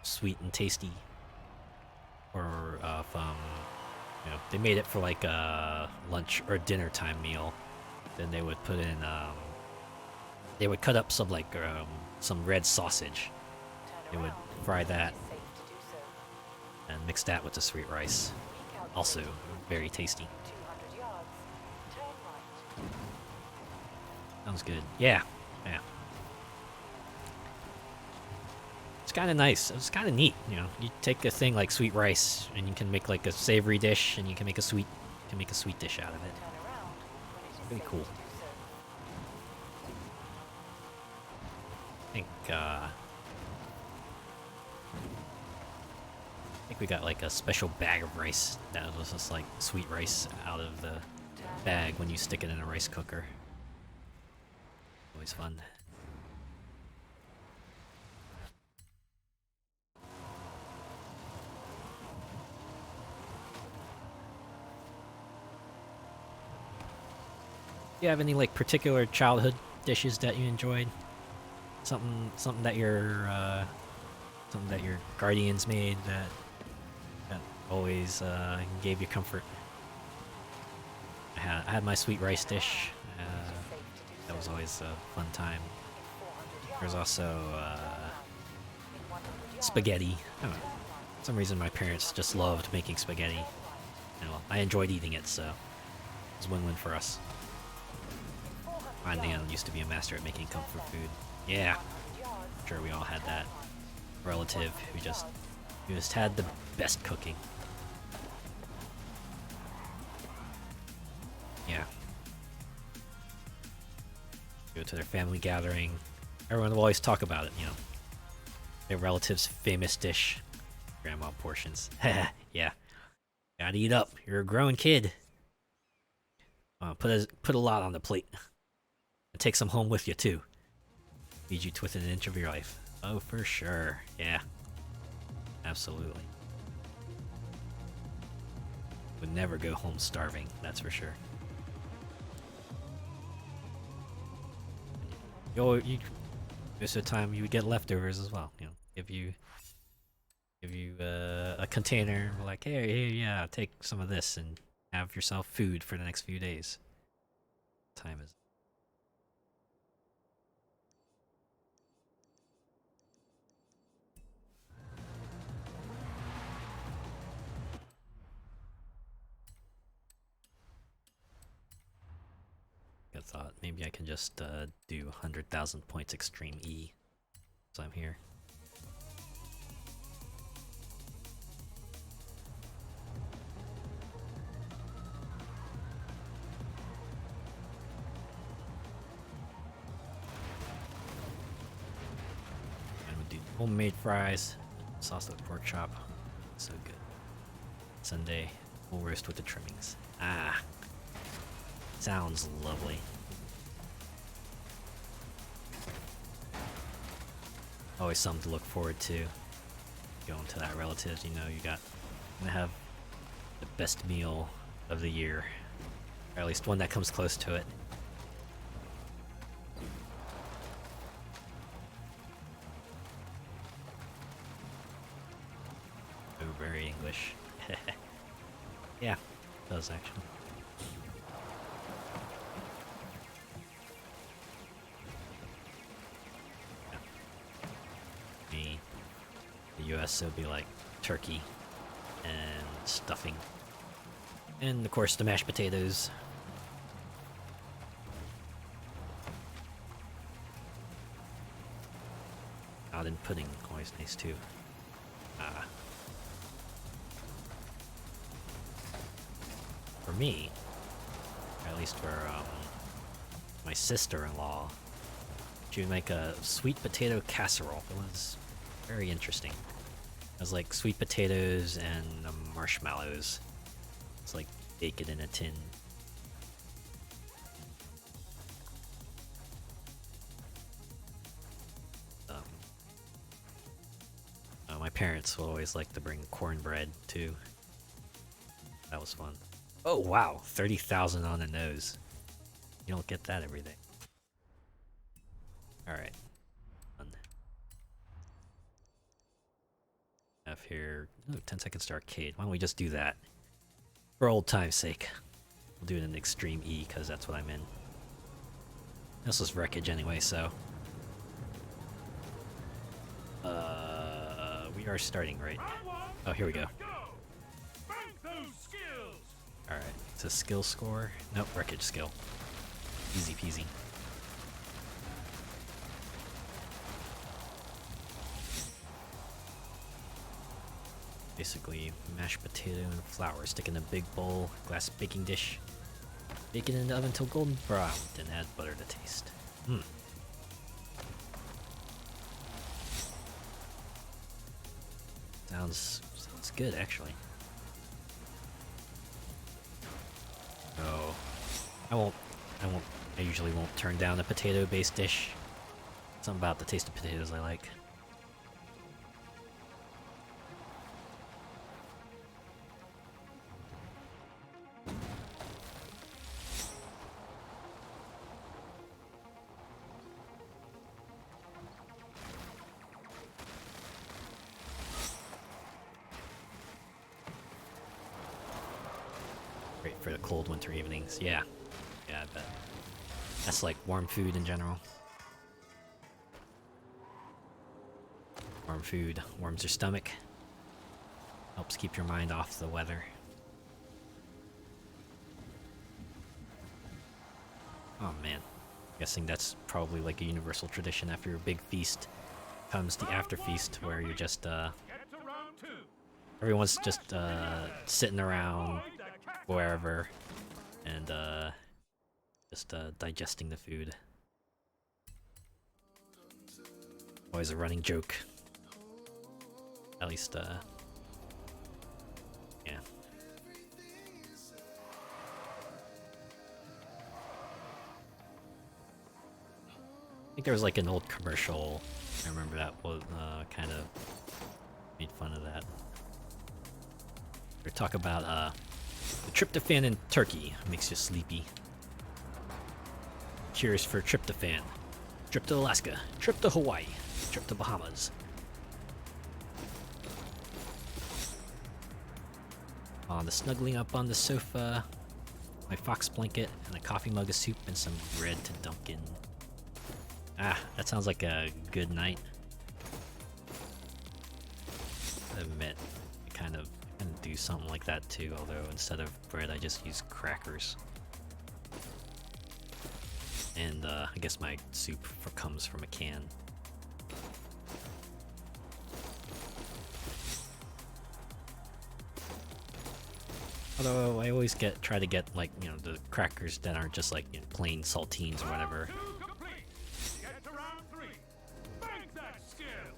sweet and tasty. Or if you know, they made it for like a lunch or dinner time meal, then they would put in they would cut up some like some red sausage. They would fry that and mix that with the sweet rice. Also very tasty. Sounds good. Yeah, yeah. It's kind of nice. It's kind of neat, you know. You take a thing like sweet rice, and you can make like a savory dish, and you can make a sweet dish out of it. Pretty cool. I think we got like a special bag of rice that was just like sweet rice out of the bag when you stick it in a rice cooker. Always fun. Do you have any like particular childhood dishes that you enjoyed? Something that your guardians made that always gave you comfort. I had my sweet rice dish. That was always a fun time. There's also spaghetti. I don't know. For some reason, my parents just loved making spaghetti. And well, I enjoyed eating it, so it was a win-win for us. My nan used to be a master at making comfort food. Yeah, I'm sure we all had that relative who just had the best cooking. Yeah. Go to their family gathering. Everyone will always talk about it, you know. Their relative's famous dish. Grandma portions. Yeah. Gotta eat up. You're a grown kid. Put a lot on the plate. And take some home with you, too. Feed you to within an inch of your life. Oh, for sure. Yeah. Absolutely. Would never go home starving, that's for sure. Most of the time you would get leftovers as well. You know, give you a container, like, hey, yeah, take some of this and have yourself food for the next few days. Time is. I thought maybe I can just do 100,000 points extreme E, so I'm here. And we'll do homemade fries, sauce with pork chop, so good. Sunday, Full roast with the trimmings. Ah, sounds lovely. Always something to look forward to. Going to that relatives, you know, gonna have the best meal of the year, or at least one that comes close to it. Oh, very English. Yeah, it does actually. The US, it'll be like turkey and stuffing, and of course the mashed potatoes. Out in pudding, always nice too. For me, or at least for my sister-in-law, she would make a sweet potato casserole. It was very interesting. It was like sweet potatoes and marshmallows. It's like bake it in a tin. My parents will always like to bring cornbread too. That was fun. Oh wow, 30,000 on the nose. You don't get that every day. Alright. Have here, ooh, 10 seconds to arcade. Why don't we just do that? For old time's sake. We'll do it in extreme E, because that's what I'm in. This was wreckage anyway, so... we are starting, right? Oh, here we go. Alright, it's a skill score. Nope, wreckage skill. Easy peasy. Basically, mashed potato and flour. Stick in a big bowl, glass baking dish. Bake it in the oven until golden brown, then add butter to taste. Sounds good, actually. Oh, I usually won't turn down a potato-based dish. Something about the taste of potatoes I like. Great for the cold winter evenings. Yeah, I bet. That's like warm food in general. Warm food warms your stomach. Helps keep your mind off the weather. Oh man. Guessing that's probably like a universal tradition after a big feast comes the after feast where you're just everyone's just sitting around wherever and just digesting the food. Always a running joke. At least yeah. I think there was like an old commercial, I remember that was kind of made fun of that. Or talk about the tryptophan in turkey makes you sleepy. Cheers for tryptophan. Trip to Alaska, trip to Hawaii, trip to Bahamas. The snuggling up on the sofa, my fox blanket, and a coffee mug of soup and some bread to dunk in. Ah, that sounds like a good night. I admit, I kind of do something like that too, although instead of bread I just use crackers. And I guess my soup comes from a can. Although I always try to get like, you know, the crackers that aren't just like, you know, plain saltines or whatever.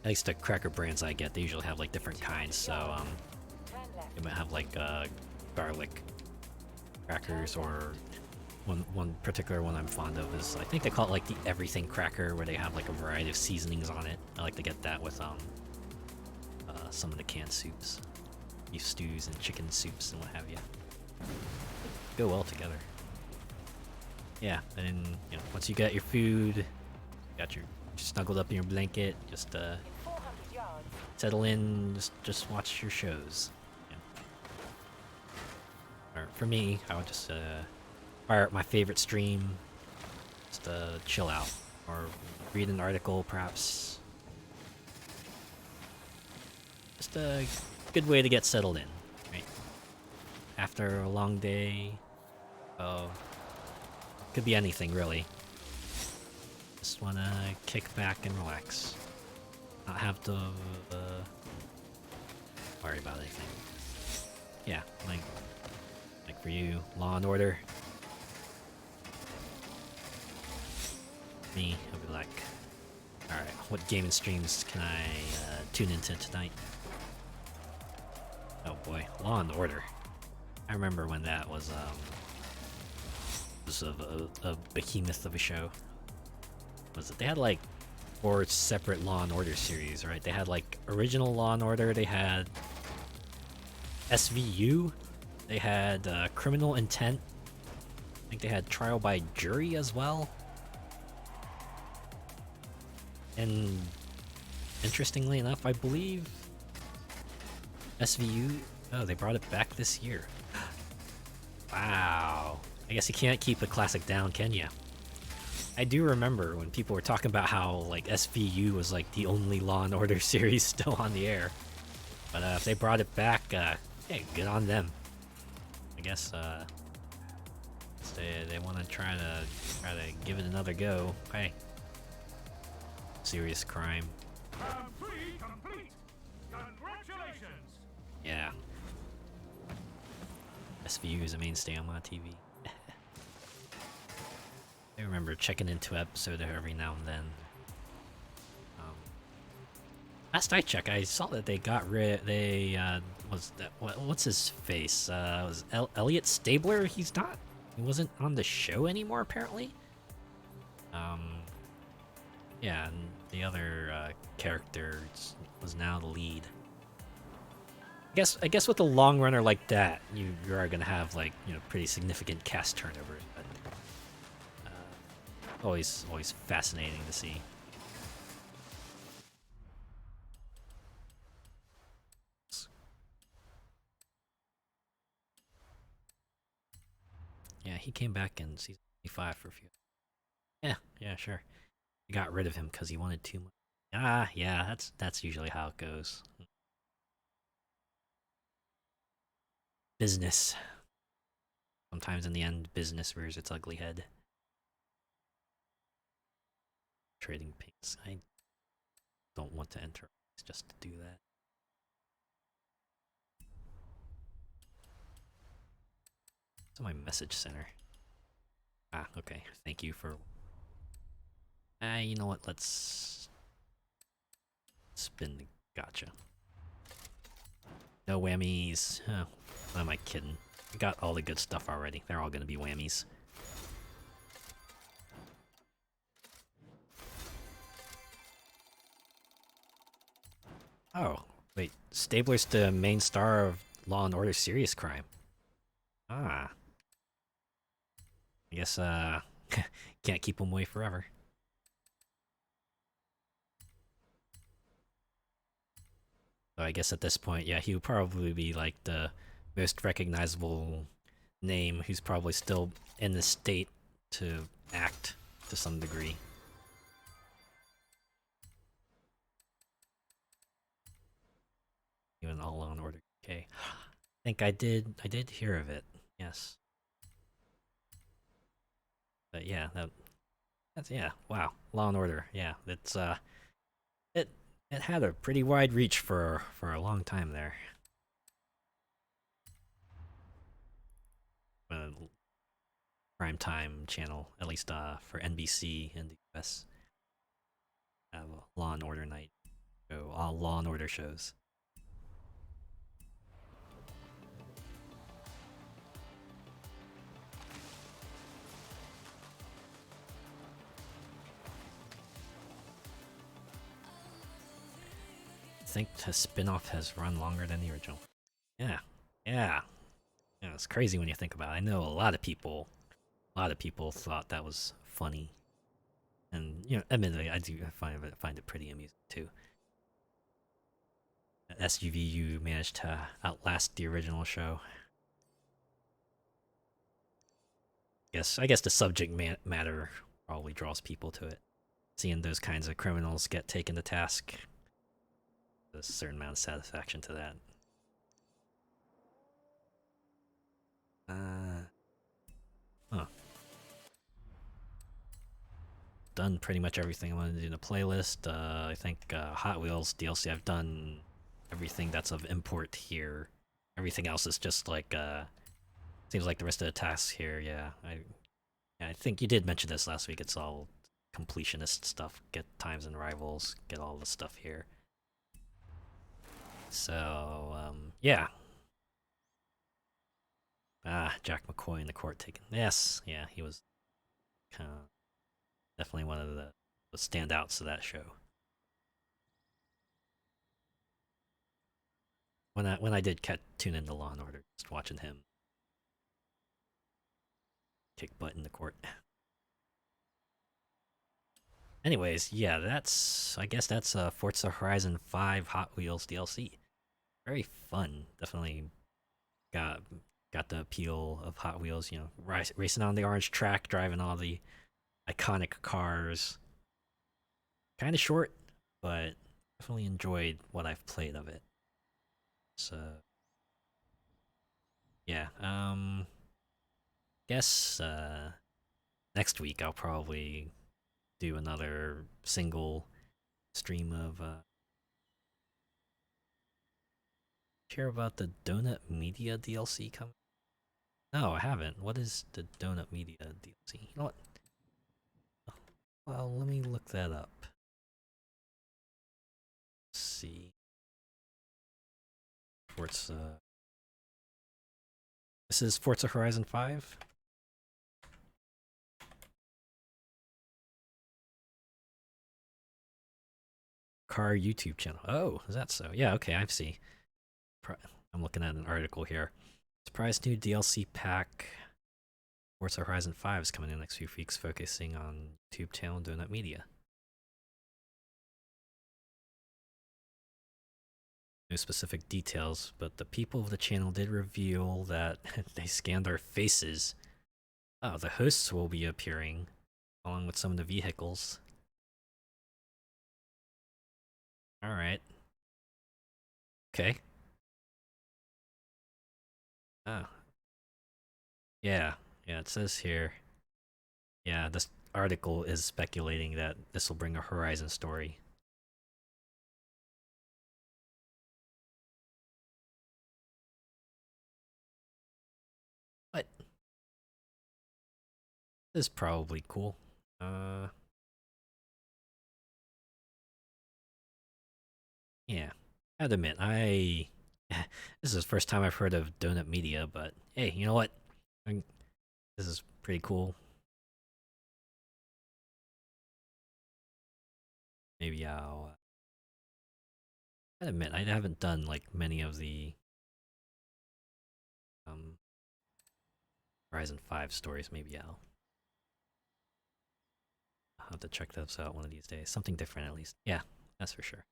At least the cracker brands I get, they usually have like different kinds, so they might have like garlic crackers, or one particular one I'm fond of is, I think they call it like the everything cracker, where they have like a variety of seasonings on it. I like to get that with some of the canned soups, beef stews and chicken soups and what have you. Go well together. Yeah, and you know, once you got your food, got your snuggled up in your blanket, just settle in, just watch your shows. Yeah. Or for me, I would just fire up my favorite stream, just chill out, or read an article perhaps. Just a good way to get settled in, right? After a long day, could be anything really. Just wanna kick back and relax. Not have to worry about anything. Yeah, like for you, Law and Order. Me, I'll be like, alright, what gaming streams can I tune into tonight? Oh boy, Law and Order. I remember when that was a behemoth of a show. Was it? They had like 4 separate Law and Order series, right? They had like original Law and Order. They had SVU. They had Criminal Intent. I think they had Trial by Jury as well. And interestingly enough, I believe SVU. Oh, they brought it back this year. Wow. I guess you can't keep a classic down, can you? I do remember when people were talking about how like SVU was like the only Law and Order series still on the air. But if they brought it back, hey, good on them. I guess they want to try to give it another go. Hey, serious crime.
Complete. Congratulations.
Yeah. SVU is a mainstay on my TV. I remember checking into an episode every now and then. Last I checked, I saw that they got rid. They was that what's his face? Was Elliot Stabler? He wasn't on the show anymore apparently. Yeah, and the other character was now the lead. I guess with a long runner like that, you are gonna have like, you know, pretty significant cast turnover. But always fascinating to see. Yeah, he came back in season 25 for a few. Yeah, sure. They got rid of him because he wanted too much. Yeah, that's usually how it goes. Business. Sometimes in the end, business rears its ugly head. Trading paints. I don't want to enter just to do that. It's my message center. Okay. Thank you for. You know what? Let's spin the gotcha. No whammies. Oh, why am I kidding? I got all the good stuff already. They're all gonna be whammies. Oh, wait. Stabler's the main star of Law and Order Serious Crime. I guess, can't keep him away forever. So I guess at this point, yeah, he would probably be like the most recognizable name who's probably still in the state to act to some degree. Even All Law and Order. Okay, I think I did hear of it. Yes, but yeah, that's yeah. Wow, Law and Order. Yeah, it's it had a pretty wide reach for a long time there. Prime time channel, at least for NBC in the US. Have a Law and Order night. So all Law and Order shows. think the spin-off has run longer than the original. Yeah, yeah. Yeah, it's crazy when you think about it. I know a lot of people thought that was funny. And, you know, admittedly, I do find it pretty amusing, too. SUVU managed to outlast the original show. I guess the subject matter probably draws people to it. Seeing those kinds of criminals get taken to task, there's a certain amount of satisfaction to that. Huh. Done pretty much everything I wanted to do in the playlist. I think Hot Wheels DLC, I've done everything that's of import here. Everything else is just like, seems like the rest of the tasks here, yeah. I think you did mention this last week, it's all completionist stuff. Get times and rivals, get all the stuff here. So, yeah. Jack McCoy in the court taken. Yes, yeah, he was kind of definitely one of the standouts of that show. When I did tune into Law and Order, just watching him kick butt in the court. Anyways, yeah, I guess that's Forza Horizon 5 Hot Wheels DLC. Very fun. Definitely got the appeal of Hot Wheels, you know, racing on the orange track, driving all the iconic cars. Kind of short, but definitely enjoyed what I've played of it. So yeah, guess next week I'll probably do another single stream of care about the Donut Media DLC coming? No, I haven't. What is the Donut Media DLC? You know what? Well, let me look that up. Let's see. Forza. This is Forza Horizon 5? Car YouTube channel. Oh, is that so? Yeah, okay, I see. I'm looking at an article here. Surprise new DLC pack. Forza Horizon 5 is coming in the next few weeks, focusing on YouTube channel Donut Media. No specific details, but the people of the channel did reveal that they scanned our faces. Oh, the hosts will be appearing, along with some of the vehicles. Alright. Okay. Oh. Yeah, it says here. Yeah, this article is speculating that this will bring a Horizon story. But this is probably cool. Yeah. I'd admit, this is the first time I've heard of Donut Media, but hey, you know what? This is pretty cool. Maybe I'd admit, I haven't done like many of the Horizon 5 stories. Maybe I'll have to check those out one of these days. Something different at least. Yeah, that's for sure.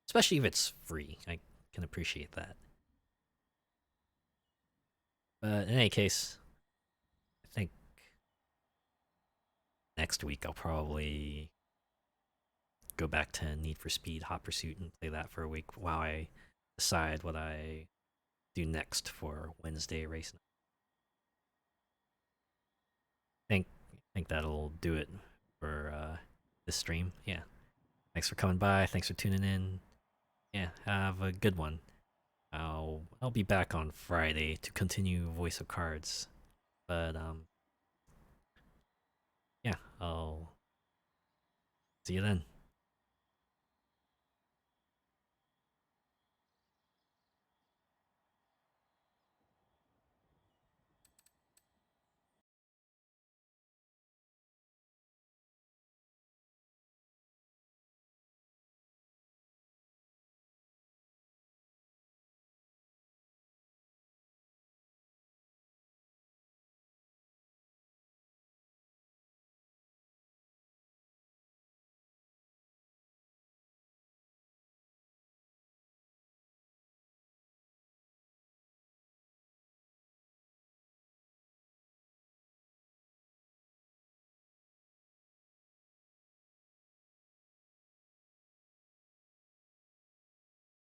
Especially if it's free. I can appreciate that. But in any case, I think next week I'll probably go back to Need for Speed Hot Pursuit and play that for a week while I decide what I do next for Wednesday race night. Think that'll do it for this stream. Yeah. Thanks for coming by. Thanks for tuning in. Yeah, have a good one. I'll be back on Friday to continue Voice of Cards. But yeah, I'll see you then.